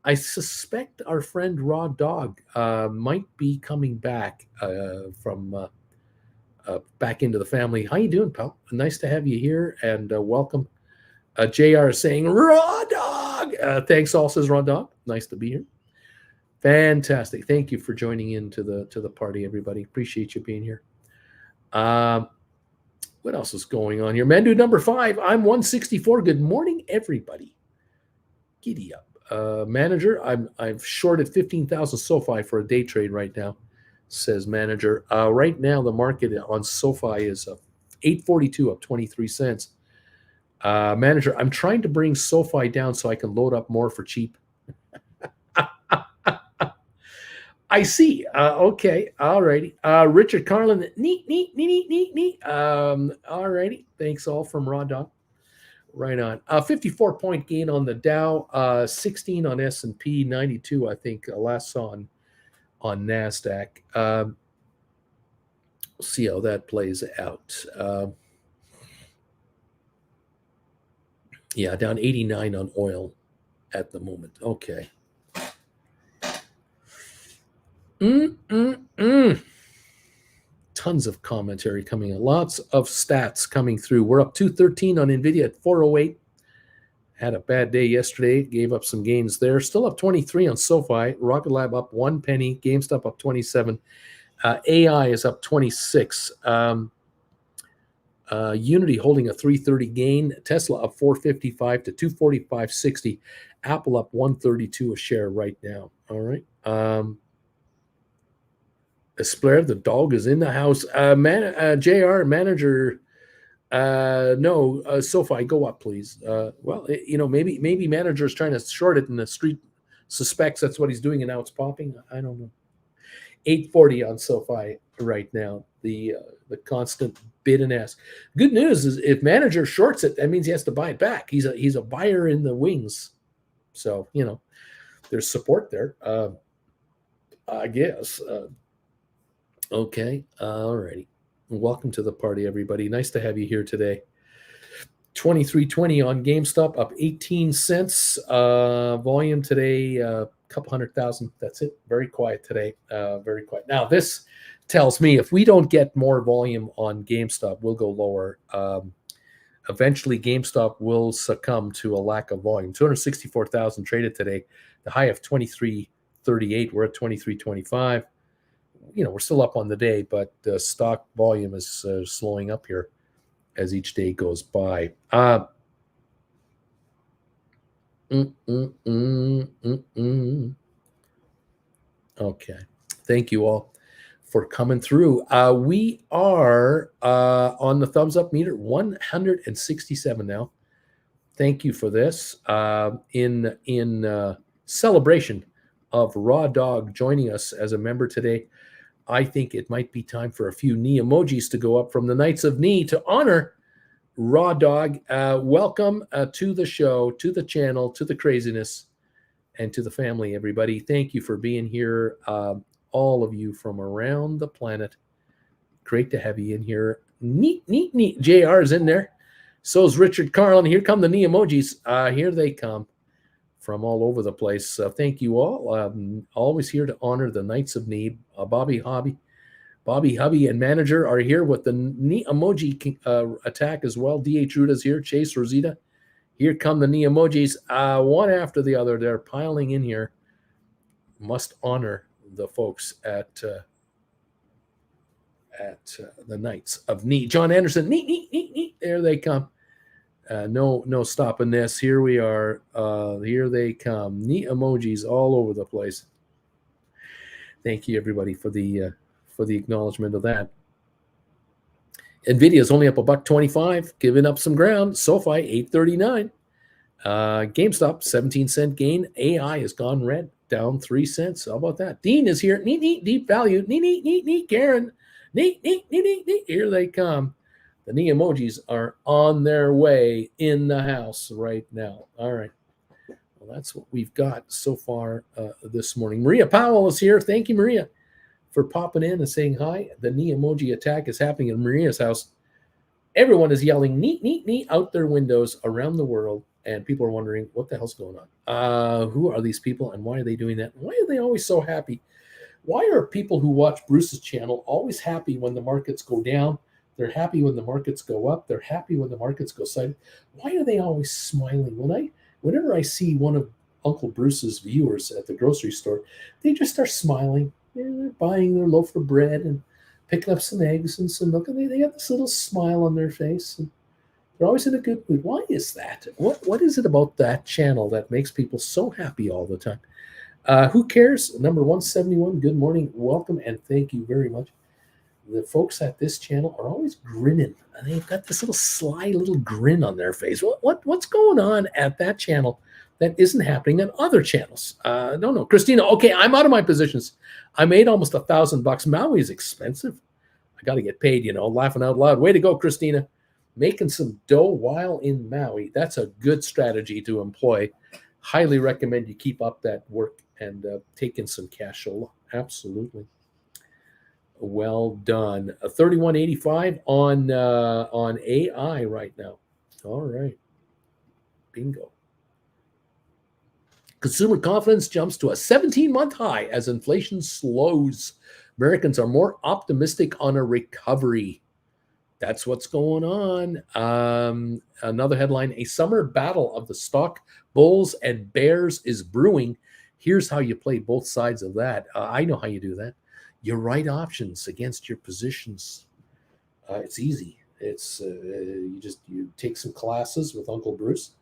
I suspect our friend Raw Dog might be coming back from back into the family. How you doing, pal? Nice to have you here, and welcome. JR is saying, Raw Dog! Thanks all, says Raw Dog. Nice to be here. Fantastic. Thank you for joining in to the party, everybody. Appreciate you being here. What else is going on here? Mandu number 5. I'm 164. Good morning, everybody. Giddy up. Manager, I've shorted 15,000 SoFi for a day trade right now, says manager. Right now, the market on SoFi is 842, up 23 cents. Manager, I'm trying to bring SoFi down so I can load up more for cheap. I see. Okay. All righty. Richard Carlin, neat. All righty. Thanks all from Raw Dog. Right on. 54-point gain on the Dow, 16 on S&P, 92, I think, last saw on NASDAQ. We'll see how that plays out. Yeah, down 89 on oil at the moment. Okay. Tons of commentary coming in. Lots of stats coming through. We're up 213 on NVIDIA at 408. Had a bad day yesterday. Gave up some gains there. Still up 23 on SoFi. Rocket Lab up 1 penny. GameStop up 27. AI is up 26. Unity holding a 330 gain. Tesla up 455 to 245.60. Apple up 132 a share right now. All right. Espler, the dog is in the house. JR, manager, no, SoFi, go up, please. Well, maybe manager's trying to short it and the street suspects that's what he's doing and now it's popping. I don't know. 840 on SoFi right now, the constant bid and ask. Good news is if manager shorts it, that means he has to buy it back. He's a buyer in the wings. So, there's support there, I guess. Okay. All righty. Welcome to the party, everybody. Nice to have you here today. 23.20 on GameStop, up 18 cents. Volume today, a couple 100,000. That's it. Very quiet today. Very quiet. Now, this tells me if we don't get more volume on GameStop, we'll go lower. Eventually, GameStop will succumb to a lack of volume. 264,000 traded today. The high of 23.38. We're at 23.25. We're still up on the day, but the stock volume is slowing up here as each day goes by. Okay. Thank you all for coming through. We are on the thumbs up meter, 167 now. Thank you for this. In celebration of Raw Dog joining us as a member today, I think it might be time for a few knee emojis to go up from the Knights of Knee to honor Raw Dog. Welcome to the show, to the channel, to the craziness, and to the family, everybody. Thank you for being here, all of you from around the planet. Great to have you in here. Neat. JR is in there. So is Richard Carlin. Here come the knee emojis. Here they come from all over the place. Thank you all. Always here to honor the Knights of Knee. Bobby Hubby and manager are here with the knee emoji attack as well. DH Ruta's here. Chase Rosita. Here come the knee emojis. One after the other. They're piling in here. Must honor the folks at the Knights of Knee. John Anderson. Neat. There they come. No stopping this. Here we are. Here they come. Neat emojis all over the place. Thank you, everybody, for the acknowledgement of that. NVIDIA is only up $1.25, giving up some ground. SoFi $8.39. GameStop 17-cent gain. AI has gone red, down 3 cents. How about that? Dean is here. Neat. Deep value. Neat. Karen. Neat. Here they come. The knee emojis are on their way in the house right now. All right. Well, that's what we've got so far this morning. Maria Powell is here. Thank you, Maria, for popping in and saying hi. The knee emoji attack is happening in Maria's house. Everyone is yelling neat, neat, neat out their windows around the world, and people are wondering what the hell's going on. Who are these people, and why are they doing that? Why are they always so happy? Why are people who watch Bruce's channel always happy when the markets go down? They're happy when the markets go up. They're happy when the markets go side. Why are they always smiling? Whenever I see one of Uncle Bruce's viewers at the grocery store, they just start smiling. They're buying their loaf of bread and picking up some eggs and some milk, and they got this little smile on their face. And they're always in a good mood. Why is that? What is it about that channel that makes people so happy all the time? Who cares? Number 171, good morning, welcome, and thank you very much. The folks at this channel are always grinning. They've got this little sly little grin on their face. What's going on at that channel that isn't happening on other channels? No, Christina. Okay, I'm out of my positions. I made almost $1,000. Maui is expensive. I got to get paid. Laughing out loud. Way to go, Christina. Making some dough while in Maui. That's a good strategy to employ. Highly recommend you keep up that work and take in some cash. Absolutely. Well done. 3185 on AI right now. All right. Bingo. Consumer confidence jumps to a 17-month high as inflation slows. Americans are more optimistic on a recovery. That's what's going on. Another headline, a summer battle of the stock bulls and bears is brewing. Here's how you play both sides of that. I know how you do that. You write options against your positions. It's easy. It's you take some classes with Uncle Bruce.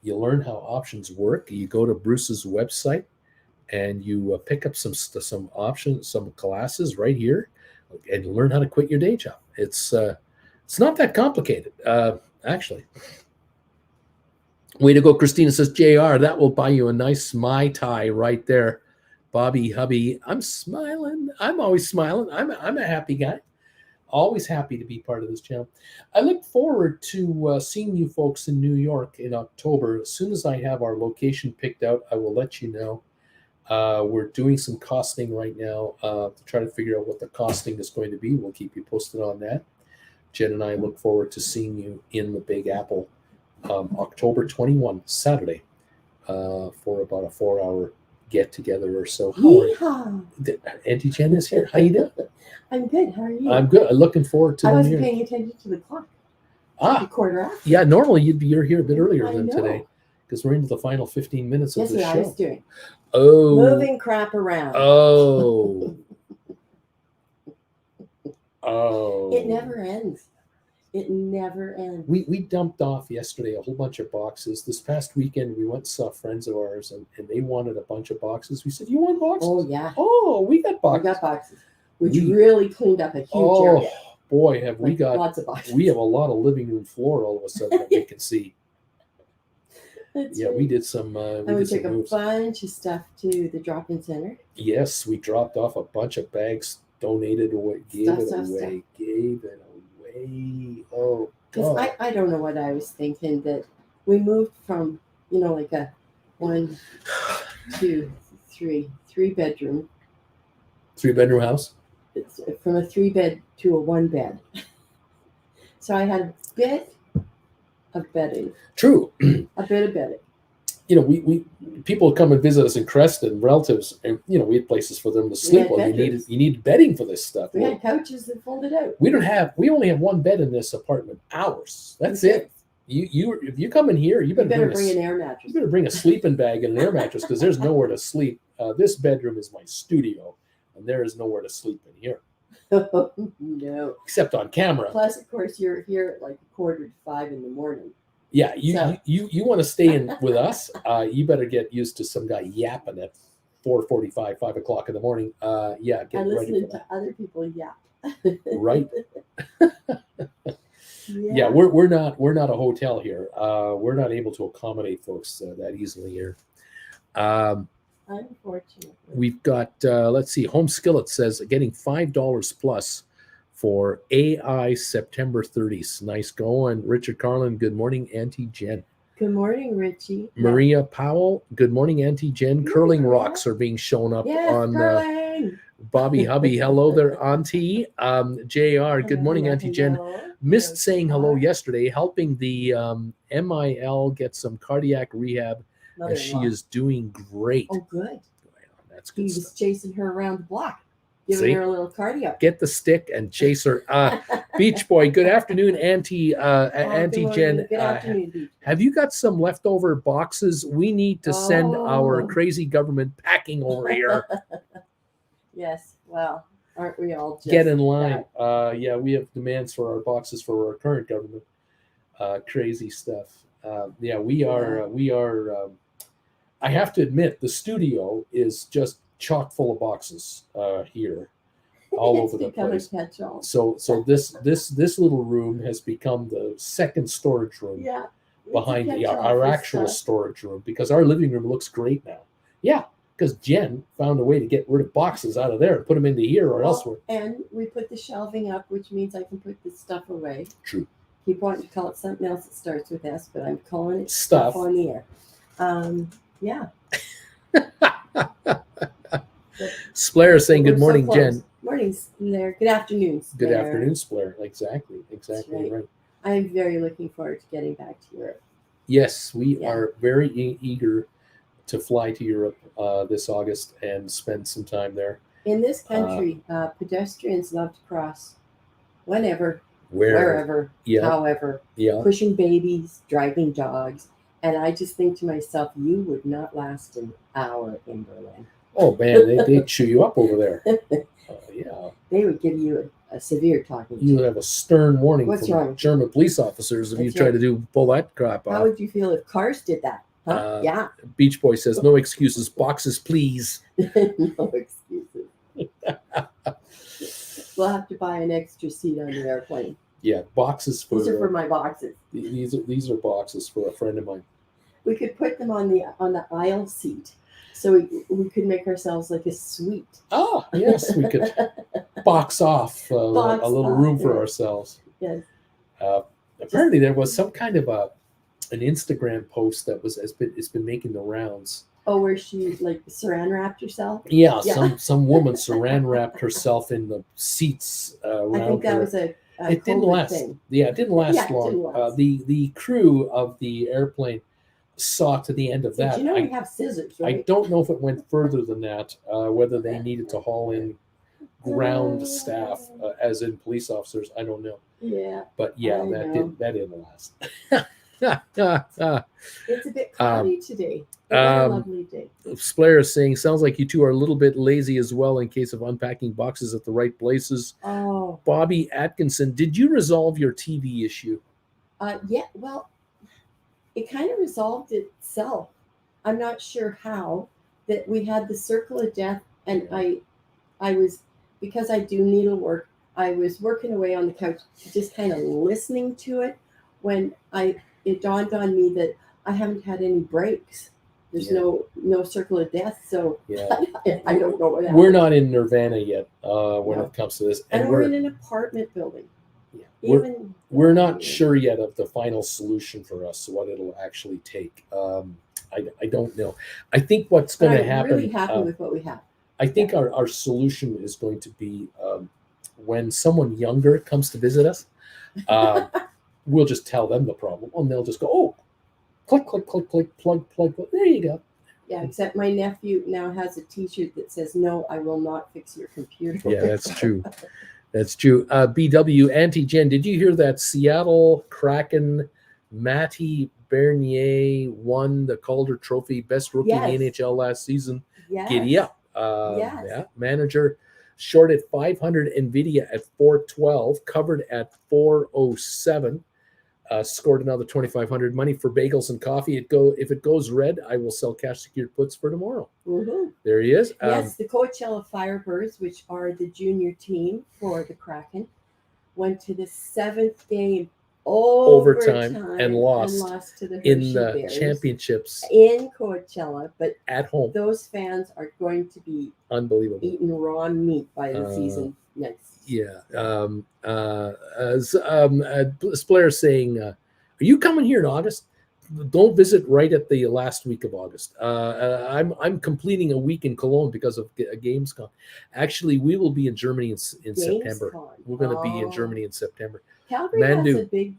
You learn how options work. You go to Bruce's website and you pick up some options, some classes right here, and learn how to quit your day job. It's not that complicated, actually. Way to go, Christina says, JR, that will buy you a nice Mai Tai right there. Bobby, hubby, I'm smiling. I'm always smiling. I'm a happy guy. Always happy to be part of this channel. I look forward to seeing you folks in New York in October. As soon as I have our location picked out, I will let you know. We're doing some costing right now to try to figure out what the costing is going to be. We'll keep you posted on that. Jen and I look forward to seeing you in the Big Apple October 21, Saturday, for about a 4-hour get-together or so. Auntie Jen is here. How you doing? I'm good. How are you? I'm good. I'm looking forward to I wasn't paying attention to the clock. A quarter after. Yeah, normally you're here a bit earlier than today because we're into the final 15 minutes of the show. Guess what I was doing? Oh. Moving crap around. Oh. Oh. It never ends. It never ends. We dumped off yesterday a whole bunch of boxes. This past weekend, we went and saw friends of ours, and they wanted a bunch of boxes. We said, you want boxes? Oh, yeah. Oh, we got boxes. We got boxes, which really cleaned up a huge area. Oh, boy, have we got lots of boxes. We have a lot of living room floor all of a sudden that we can see. That's right. We did some we took a bunch of stuff to the drop-in center. Yes, we dropped off a bunch of bags, donated away, gave it away. Oh, God. I don't know what I was thinking, that we moved from, like a 1, 2, 3 bedroom. 3-bedroom house? It's from a 3-bed to a 1-bed. So I had a bit of bedding. True. A bit of bedding. We people would come and visit us in Creston, relatives, and we had places for them to sleep. Well, you needed bedding for this stuff. We had couches that folded out. We only have one bed in this apartment. Ours. That's it. You if you come in here, you better bring an air mattress. You better bring a sleeping bag and an air mattress because there's nowhere to sleep. This bedroom is my studio, and there is nowhere to sleep in here. No. Except on camera. Plus, of course, you're here at like 4:45 in the morning. Yeah, you want to stay in with us. You better get used to some guy yapping at 4:45, 5 o'clock in the morning. Get ready. Listening to other people yap. Right. Yeah, we're not a hotel here. We're not able to accommodate folks that easily here. Unfortunately. We've got let's see. Home Skillet says getting $5 plus for AI September 30th. Nice going. Richard Carlin, good morning, Auntie Jen. Good morning, Richie. Maria Powell, good morning, Auntie Jen. Curling rocks are being shown up on Bobby Hubby, hello there, Auntie. JR, good morning, Auntie Jen. Missed saying hello yesterday, helping the MIL get some cardiac rehab, and she is doing great. Oh, good. That's good He was stuff. chasing her around the block, giving her a little cardio. Get the stick and chase her. Beach Boy, good afternoon, Auntie Auntie Jen. Good afternoon, Beach. Have you got some leftover boxes? We need to send our crazy government packing over here. Yes, well, aren't we all just get in line? Yeah, we have demands for our boxes for our current government. Crazy stuff. Yeah, we are. I have to admit, the studio is just chock full of boxes here, all over the place. So this little room has become the second storage room. Yeah. Behind our actual storage room, because our living room looks great now. Yeah, because Jen found a way to get rid of boxes out of there and put them into here or elsewhere. And we put the shelving up, which means I can put this stuff away. True. Keep wanting to call it something else that starts with S, but I'm calling it stuff on the air. Yeah. Splair saying good morning, Jen. Morning, Splair. Good afternoon, Splair. Good afternoon, Splair. Exactly right. I'm very looking forward to getting back to Europe. Yes, we are very eager to fly to Europe this August and spend some time there. In this country, pedestrians love to cross whenever, wherever, however, pushing babies, driving dogs. And I just think to myself, you would not last an hour in Berlin. Oh, man, they'd chew you up over there. Yeah. They would give you a severe talking to. You would have a stern warning from German police officers if you try to pull that crap off. How would you feel if cars did that? Huh? Yeah. Beach Boy says, no excuses. Boxes, please. No excuses. We'll have to buy an extra seat on the airplane. Yeah, boxes for... These are for my boxes. These are boxes for a friend of mine. We could put them on the aisle seat. So we could make ourselves like a suite. Oh, yes, we could box off a little room for ourselves. Yes. Apparently, there was some kind of an Instagram post that it's been making the rounds. Oh, where she like saran wrapped herself? Yeah. Some woman saran wrapped herself in the seats around her. I think that was a it didn't last. Thing. Yeah, it didn't last long. Didn't last. The crew of the airplane saw to the end of that. You know, we have scissors, right? I don't know if it went further than that, whether they needed to haul in ground staff, as in police officers. I don't know. Yeah. But yeah, that didn't last. It's a bit cloudy today. A lovely day. Splair is saying, sounds like you two are a little bit lazy as well in case of unpacking boxes at the right places. Oh. Bobby Atkinson, did you resolve your TV issue? Yeah, well, it kind of resolved itself. I'm not sure how. That we had the circle of death, and I was, because I do needlework, I was working away on the couch, just kind of listening to it when it dawned on me that I haven't had any breaks. There's no circle of death, so I don't know what happened. We're not in nirvana yet when it comes to this, and we're in an apartment building. Yeah, we're not sure yet of the final solution for us, what it'll actually take. I don't know. I think what's going to happen. I'm really happy with what we have. I think our solution is going to be when someone younger comes to visit us, we'll just tell them the problem, and they'll just go, oh, click, click, click, click, plug, plug, plug. There you go. Yeah, except my nephew now has a T-shirt that says, "No, I will not fix your computer." Yeah, that's true. That's true. BW, Auntie Jen, did you hear that Seattle Kraken Matty Bernier won the Calder Trophy, best rookie in the NHL last season? Yes. Giddy up. Yeah, manager short at 500, Nvidia at 412, covered at 407. Scored another 2,500. Money for bagels and coffee. If it goes red, I will sell cash secured puts for tomorrow. Mm-hmm. There he is. Yes, the Coachella Firebirds, which are the junior team for the Kraken, went to the 7th game overtime and lost to the in the Bears championships in Coachella. But at home, those fans are going to be unbelievable eating raw meat by the season next. Yeah. Splair saying, are you coming here in August? don't visit right at the last week of August. I'm completing a week in Cologne because of Gamescom. Actually, we will be in Germany in September. Gamescom. We're going to be in Germany in September. Calgary has Mandu. a big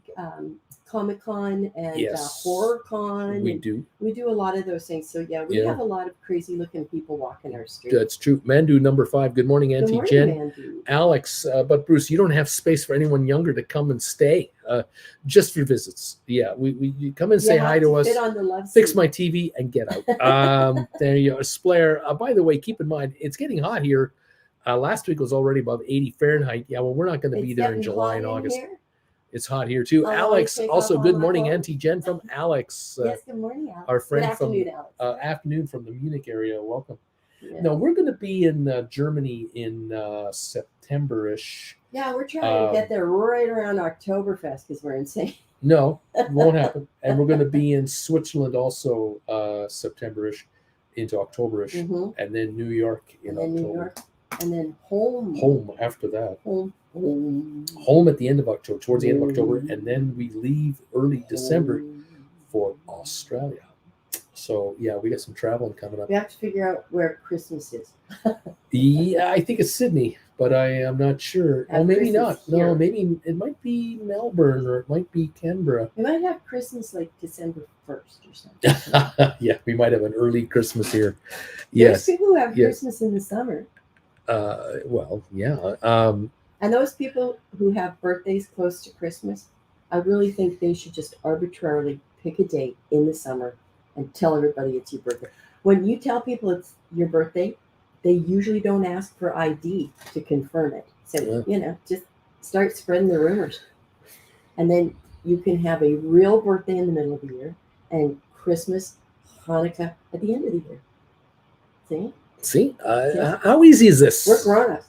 Comic-Con and Yes, Horror-Con. we and do. We do a lot of those things. So, yeah, we have a lot of crazy-looking people walking our street. That's true. Mandu number 5. Good morning, Good Auntie morning, Jen. Mandu. Alex, but Bruce, you don't have space for anyone younger to come and stay. Just for visits. Yeah, you come and say hi to us. Fit on the love Fix seat. my TV and get out. There you go. Splair. By the way, keep in mind, it's getting hot here. Last week was already above 80 Fahrenheit. Yeah, well, we're not going to be there in July and August. Here? It's hot here too. Alex, also good morning, Auntie Jen from Alex. Yes, good morning, Alex. Our friend good afternoon, Alex. Afternoon from the Munich area. Welcome. Yeah. No, we're going to be in Germany in September-ish. Yeah, we're trying to get there right around Oktoberfest because we're insane. No, it won't happen. And we're going to be in Switzerland also September-ish into October-ish. Mm-hmm. And then New York in October. New York. And then home. Home after that. Home at the end of October, towards the end of October. And then we leave early December for Australia. So, yeah, we got some traveling coming up. We have to figure out where Christmas is. Yeah, I think it's Sydney, but I am not sure. Oh, maybe Christmas not. Here. No, maybe it might be Melbourne or it might be Canberra. We might have Christmas like December 1st or something. Yeah, we might have an early Christmas here. Yes. There's people who have Christmas in the summer. Well, yeah. And those people who have birthdays close to Christmas, I really think they should just arbitrarily pick a date in the summer and tell everybody it's your birthday. When you tell people it's your birthday, they usually don't ask for ID to confirm it. So, just start spreading the rumors. And then you can have a real birthday in the middle of the year and Christmas, Hanukkah at the end of the year. See? How easy is this? We're grown-ups.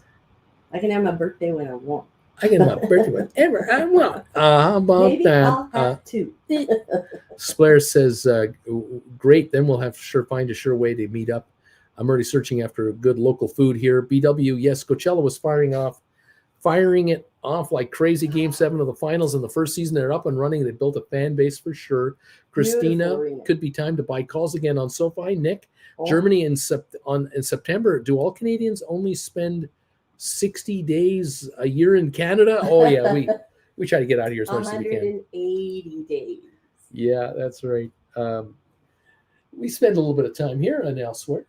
I can have my birthday when I want. I can have my birthday whenever I want. How about Maybe that? I'll have two. Splair says, great, then we'll find a sure way to meet up. I'm already searching after good local food here. BW, yes, Coachella was firing it off like crazy. Game 7 of the finals in the first season. They're up and running. They built a fan base for sure. Christina, could be time to buy calls again on SoFi. Nick, Germany in September. Do all Canadians only spend 60 days a year in Canada? Oh, yeah, we try to get out of here as much as we can. 180 days. Yeah, that's right. We spend a little bit of time here and elsewhere.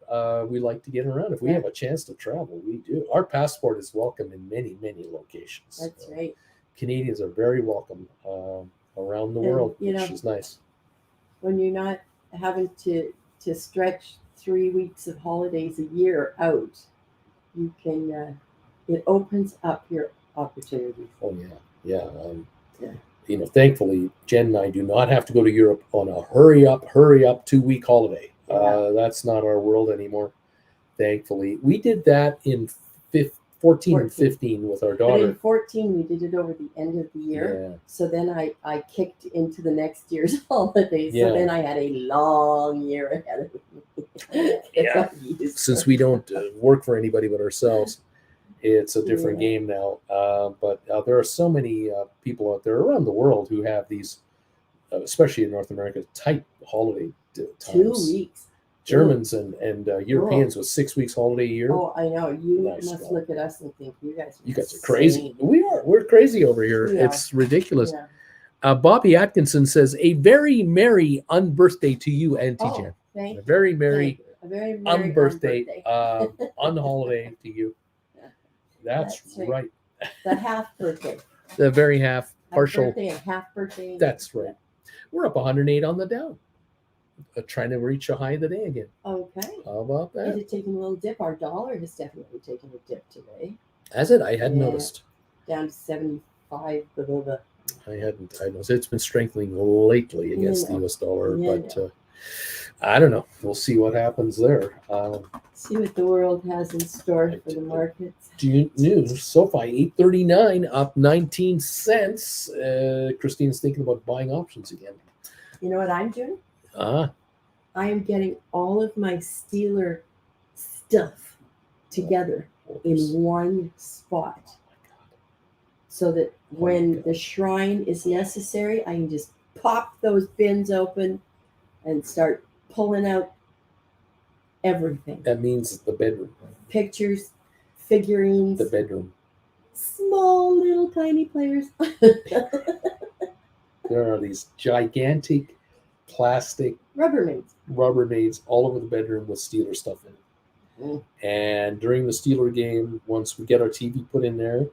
We like to get around. If we have a chance to travel, we do. Our passport is welcome in many, many locations. That's right. Canadians are very welcome around the world, which is nice. When you're not having to stretch 3 weeks of holidays a year out, you can, it opens up your opportunities. Oh, yeah. Thankfully, Jen and I do not have to go to Europe on a hurry up 2-week holiday. Yeah. That's not our world anymore. Thankfully, we did that in 14 and 15 with our daughter. But in 14, we did it over the end of the year. Yeah. So then I kicked into the next year's holidays. Yeah. So then I had a long year ahead of me. Yeah. Since we don't work for anybody but ourselves, it's a different game now. But there are so many people out there around the world who have these, especially in North America, tight holiday times. 2 weeks. Germans and Europeans with 6 weeks holiday a year. Oh, I know. You must look at us and think you guys are crazy. We're crazy over here. Yeah. It's ridiculous. Yeah. Bobby Atkinson says, a very merry unbirthday to you, Auntie Jen. Thank you. A very merry unbirthday, unholiday to you. That's right. The half birthday. The very half partial. Birthday and half birthday. That's right. We're up 108 on the Dow. Trying to reach a high of the day again. Okay. How about that? Is it taking a little dip? Our dollar has definitely taken a dip today. Has it? I hadn't noticed. Down to 75. I noticed. It's been strengthening lately against the US dollar, but I don't know. We'll see what happens there. See what the world has in store for the markets. News, SoFi 839 up 19 cents. Christine's thinking about buying options again. You know what I'm doing? I am getting all of my Steeler stuff together in one spot. So that when the shrine is necessary, I can just pop those bins open and start pulling out everything. That means the bedroom. Pictures, figurines, The bedroom. small little tiny players. There are these gigantic plastic Rubbermaids all over the bedroom with Steeler stuff in it. Mm. And during the Steeler game, once we get our TV put in there,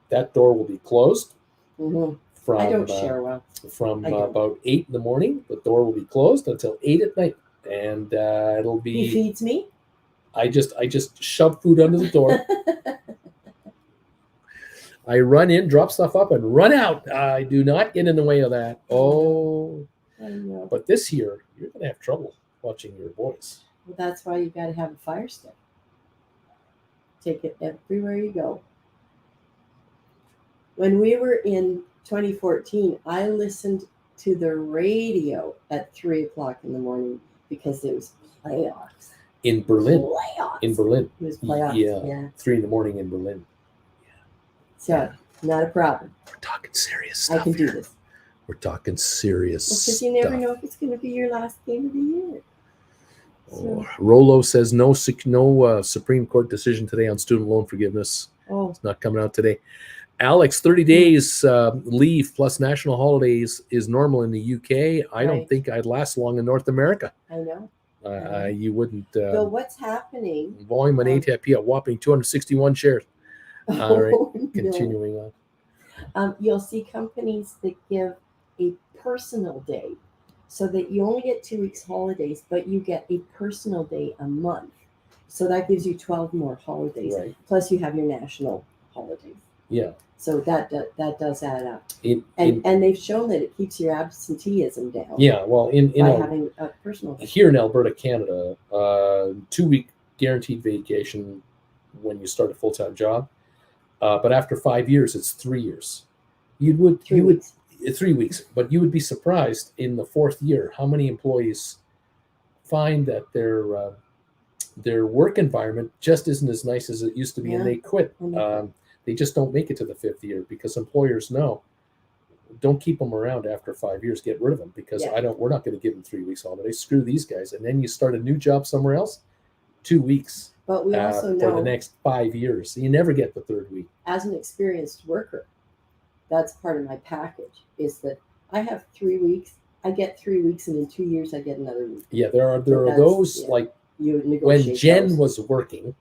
that door will be closed. Mm-hmm. From I don't share well. From about 8 in the morning, the door will be closed until 8 at night, and it'll be. He feeds me. I just shove food under the door. I run in, drop stuff up, and run out. I do not get in the way of that. Oh, I know. But this year, you're going to have trouble watching your boys. Well, that's why you got to have a Fire Stick. Take it everywhere you go. When we were in 2014, I listened to the radio at 3 o'clock in the morning because it was playoffs. In Berlin. Playoffs. In Berlin. It was playoffs. Yeah. 3 in the morning in Berlin. So, not a problem. We're talking serious stuff. I can do here. this. We're talking serious stuff. Because you never know if it's going to be your last game of the year. So. Rolo says no Supreme Court decision today on student loan forgiveness. Oh. It's not coming out today. Alex, 30 days leave plus national holidays is normal in the UK. I don't think I'd last long in North America. I know. You wouldn't. So what's happening? Volume on ATP a whopping 261 shares. All right, continuing on. You'll see companies that give a personal day so that you only get 2 weeks holidays, but you get a personal day a month. So that gives you 12 more holidays. Right. Plus you have your national holidays. Yeah. So that does add up. And they've shown that it keeps your absenteeism down. Yeah, well, by having a personal day. Here in Alberta, Canada, 2-week guaranteed vacation when you start a full-time job. But after 5 years, it's 3 years. 3 weeks. But you would be surprised in the 4th year how many employees find that their work environment just isn't as nice as it used to be, and they quit. They just don't make it to the 5th year because employers know, don't keep them around after 5 years. Get rid of them because we're not going to give them 3 weeks holidays. Screw these guys. And then you start a new job somewhere else, 2 weeks. But we also know for the next 5 years, you never get the 3rd week. As an experienced worker, that's part of my package. Is that I have 3 weeks. I get 3 weeks, and in 2 years, I get another week. Yeah, there are those like when Jen was working.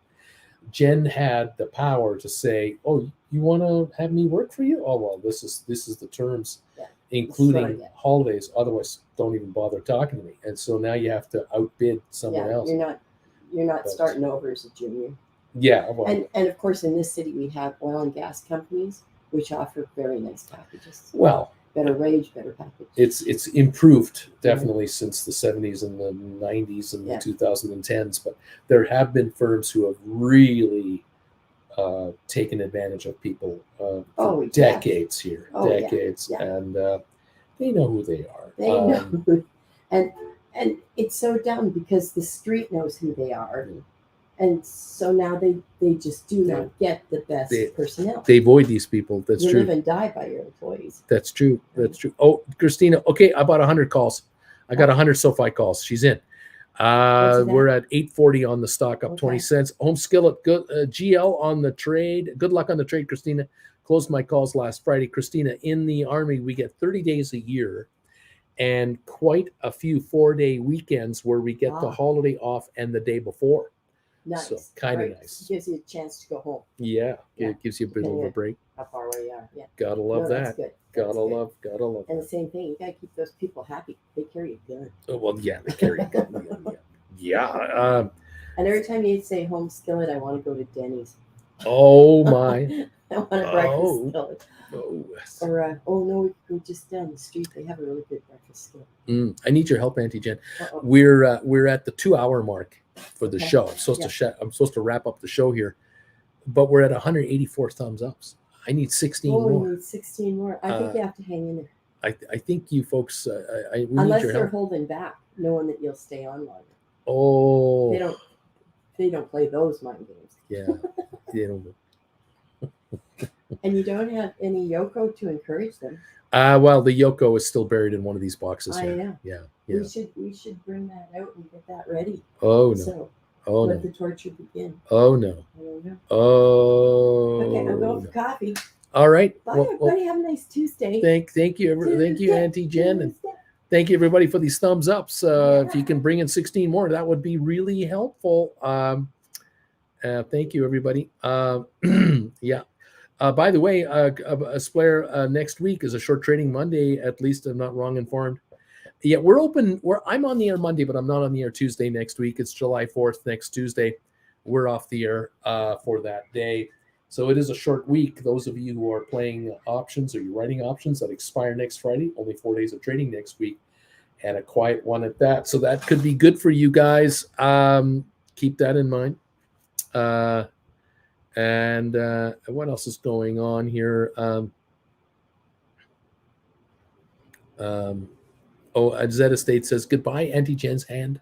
Jen had the power to say, "Oh, you want to have me work for you? Oh, well, this is the terms, including holidays. Otherwise, don't even bother talking to me." And so now you have to outbid someone else. You're not starting over as a junior. Yeah, well, and of course, in this city, we have oil and gas companies which offer very nice packages. Well, better wage, better package. It's improved definitely since the 70s and the 90s and the 2010s, but there have been firms who have really taken advantage of people for decades here, and they know who they are. They know, and it's so dumb because the street knows who they are. And so now they just do not get the best personnel. They avoid these people. That's true. You live and die by your employees. That's true. That's true. Oh, Christina. Okay, I bought 100 calls. I got 100 SoFi calls. She's in. We're at 840 on the stock, up 20 cents. Home Skillet, good. GL on the trade. Good luck on the trade, Christina. Closed my calls last Friday. Christina, in the Army, we get 30 days a year and quite a few 4-day weekends where we get the holiday off and the day before. Nice. So kind of nice. Gives you a chance to go home. Yeah. It gives you a bit of a break. How far away you are. Yeah. Gotta love that. That's good. Gotta love. And the same thing, you gotta keep those people happy. They carry a gun. Oh, well, yeah, they carry a gun. Yeah. And every time you say Home Skillet, I want to go to Denny's. Oh my. I want a breakfast skillet. Oh. Or no, we're just down the street. They have a really good breakfast skillet. I need your help, Auntie Jen. We're at the 2-hour mark for the show. I'm supposed to wrap up the show here, but we're at 184 thumbs ups. I need 16 more. We need 16 more. I think you have to hang in there. I think you folks. We Unless need your they're help. holding back, knowing that you'll stay on longer. Oh. They don't play those mind games. Yeah. They don't. And you don't have any Yoko to encourage them. Well, the Yoko is still buried in one of these boxes I here. am. Yeah. We should bring that out and get that ready. Oh no. So Oh let no. the torture begin. Oh no. I don't know. Oh. Okay, I'm going for coffee. All right. Bye, Well, everybody. Have a nice Tuesday. thank you, Auntie Jen, and Tuesday. thank you everybody for these thumbs ups. If you can bring in 16 more, that would be really helpful. Thank you, everybody. Yeah. By the way, Splair, next week is a short trading Monday. At least I'm not wrong informed. Yeah, we're open. I'm on the air Monday, but I'm not on the air Tuesday next week. It's July 4th next Tuesday. We're off the air for that day. So it is a short week. Those of you who are playing options or you're writing options that expire next Friday, only 4 days of trading next week, and a quiet one at that. So that could be good for you guys. Keep that in mind. And what else is going on here? Zeta State says, goodbye, Auntie Jen's hand.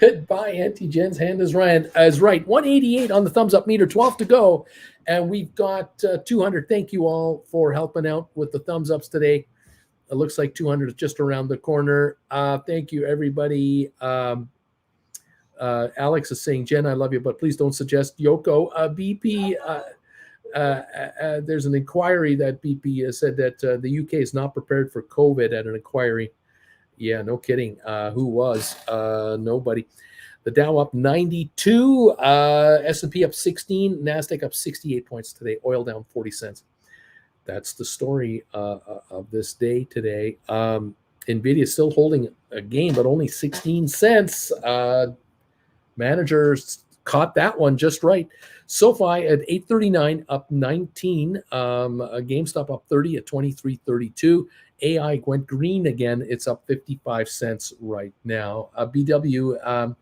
Goodbye, Auntie Jen's hand is right. 188 on the thumbs up meter, 12 to go. And we've got 200. Thank you all for helping out with the thumbs ups today. It looks like 200 is just around the corner. Thank you, everybody. Alex is saying, Jen, I love you, but please don't suggest Yoko. BP, there's an inquiry that BP said that the UK is not prepared for COVID at an inquiry. Yeah, no kidding. Who was? Nobody. The Dow up 92, S&P up 16, NASDAQ up 68 points today, oil down 40 cents. That's the story of this day today. NVIDIA is still holding a gain, but only 16 cents. Managers caught that one just right. SoFi at 839, up 19. GameStop up 30 at 23.32. AI went green again. It's up 55 cents right now. BW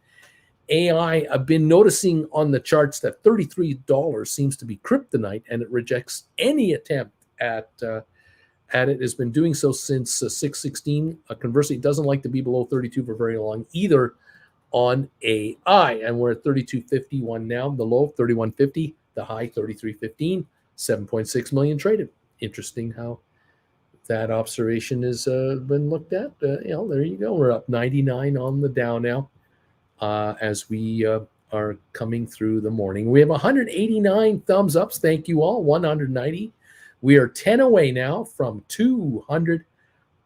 AI, I've been noticing on the charts that $33 seems to be kryptonite, and it rejects any attempt at it. Has been doing so since 616. Conversely, it doesn't like to be below 32 for very long either on AI, and we're at 32.51 now. The low 31.50, the high 33.15, 7.6 million traded. Interesting how that observation has been looked at. There you go. We're up 99 on the Dow now as we are coming through the morning. We have 189 thumbs ups. Thank you all. 190. We are 10 away now from 200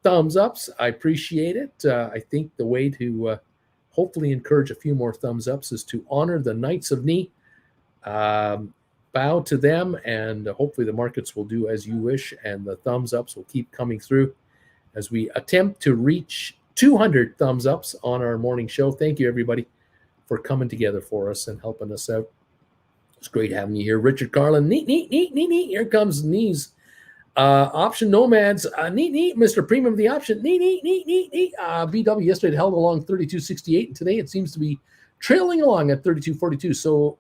thumbs ups. I appreciate it. I think the way to hopefully encourage a few more thumbs ups is to honor the Knights of Ni. Bow to them, and hopefully the markets will do as you wish, and the thumbs ups will keep coming through as we attempt to reach 200 thumbs ups on our morning show. Thank you, everybody, for coming together for us and helping us out. It's great having you here. Richard Carlin, neat. Here comes Knees. Option Nomads, neat. Mr. Premium of the option, neat. BW yesterday held along 32.68, and today it seems to be trailing along at 32.42. So,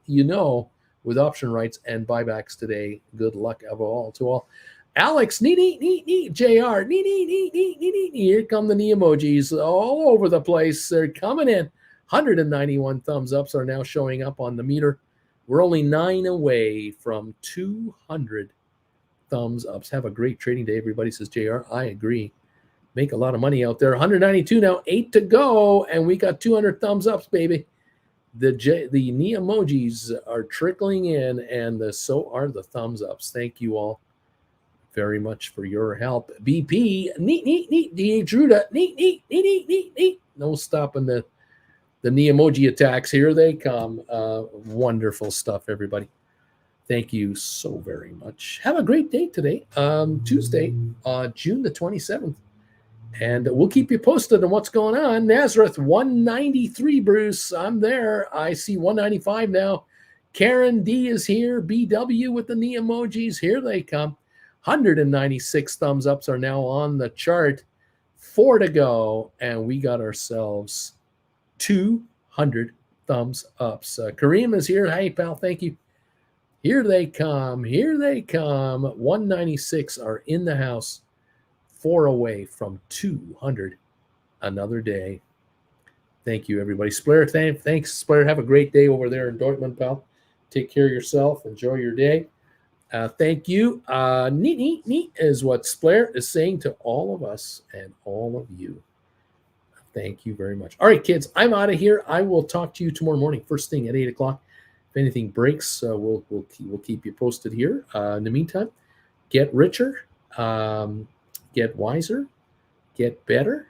with option rights and buybacks today, good luck to all. Alex, neat. JR, neat. Here come the knee emojis all over the place. They're coming in. 191 thumbs ups are now showing up on the meter. We're only 9 away from 200 thumbs ups. Have a great trading day, everybody, says JR. I agree. Make a lot of money out there. 192 now, 8 to go, and we got 200 thumbs ups, baby. The knee emojis are trickling in, and so are the thumbs ups. Thank you all very much for your help. BP, neat. DA Druda, neat. No stopping the knee emoji attacks. Here they come. Wonderful stuff, everybody. Thank you so very much. Have a great day today, Tuesday, June the 27th. And we'll keep you posted on what's going on. Nazareth, 193, Bruce. I'm there. I see 195 now. Karen D is here. BW with the knee emojis. Here they come. 196 thumbs ups are now on the chart. 4 to go. And we got ourselves 200 thumbs ups. Kareem is here. Hey, pal. Thank you. Here they come. 196 are in the house. 4 away from 200 another day. Thank you, everybody. Splair, thanks, Splair. Have a great day over there in Dortmund, pal. Take care of yourself. Enjoy your day. Thank you. Neat is what Splair is saying to all of us and all of you. Thank you very much. All right, kids, I'm out of here. I will talk to you tomorrow morning, first thing at 8 o'clock. If anything breaks, we'll keep you posted here. In the meantime, get richer, get wiser, get better.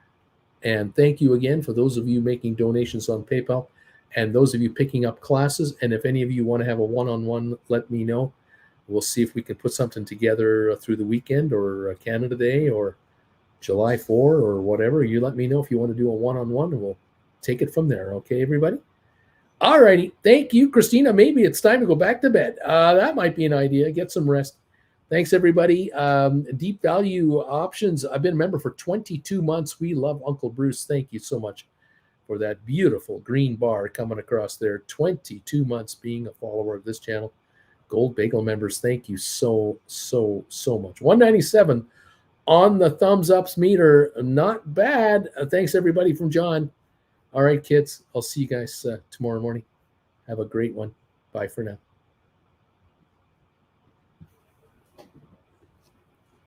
And thank you again for those of you making donations on PayPal and those of you picking up classes. And if any of you want to have a one-on-one, let me know. We'll see if we can put something together through the weekend or Canada Day or July 4 or whatever. You let me know if you want to do a one-on-one, and we'll take it from there. Okay, everybody? All righty. Thank you, Christina. Maybe it's time to go back to bed. That might be an idea. Get some rest. Thanks, everybody. Deep Value Options. I've been a member for 22 months. We love Uncle Bruce. Thank you so much for that beautiful green bar coming across there. 22 months being a follower of this channel. Gold Bagel members, thank you so much. 197 on the thumbs ups meter. Not bad. Thanks, everybody, from John. All right, kids. I'll see you guys tomorrow morning. Have a great one. Bye for now.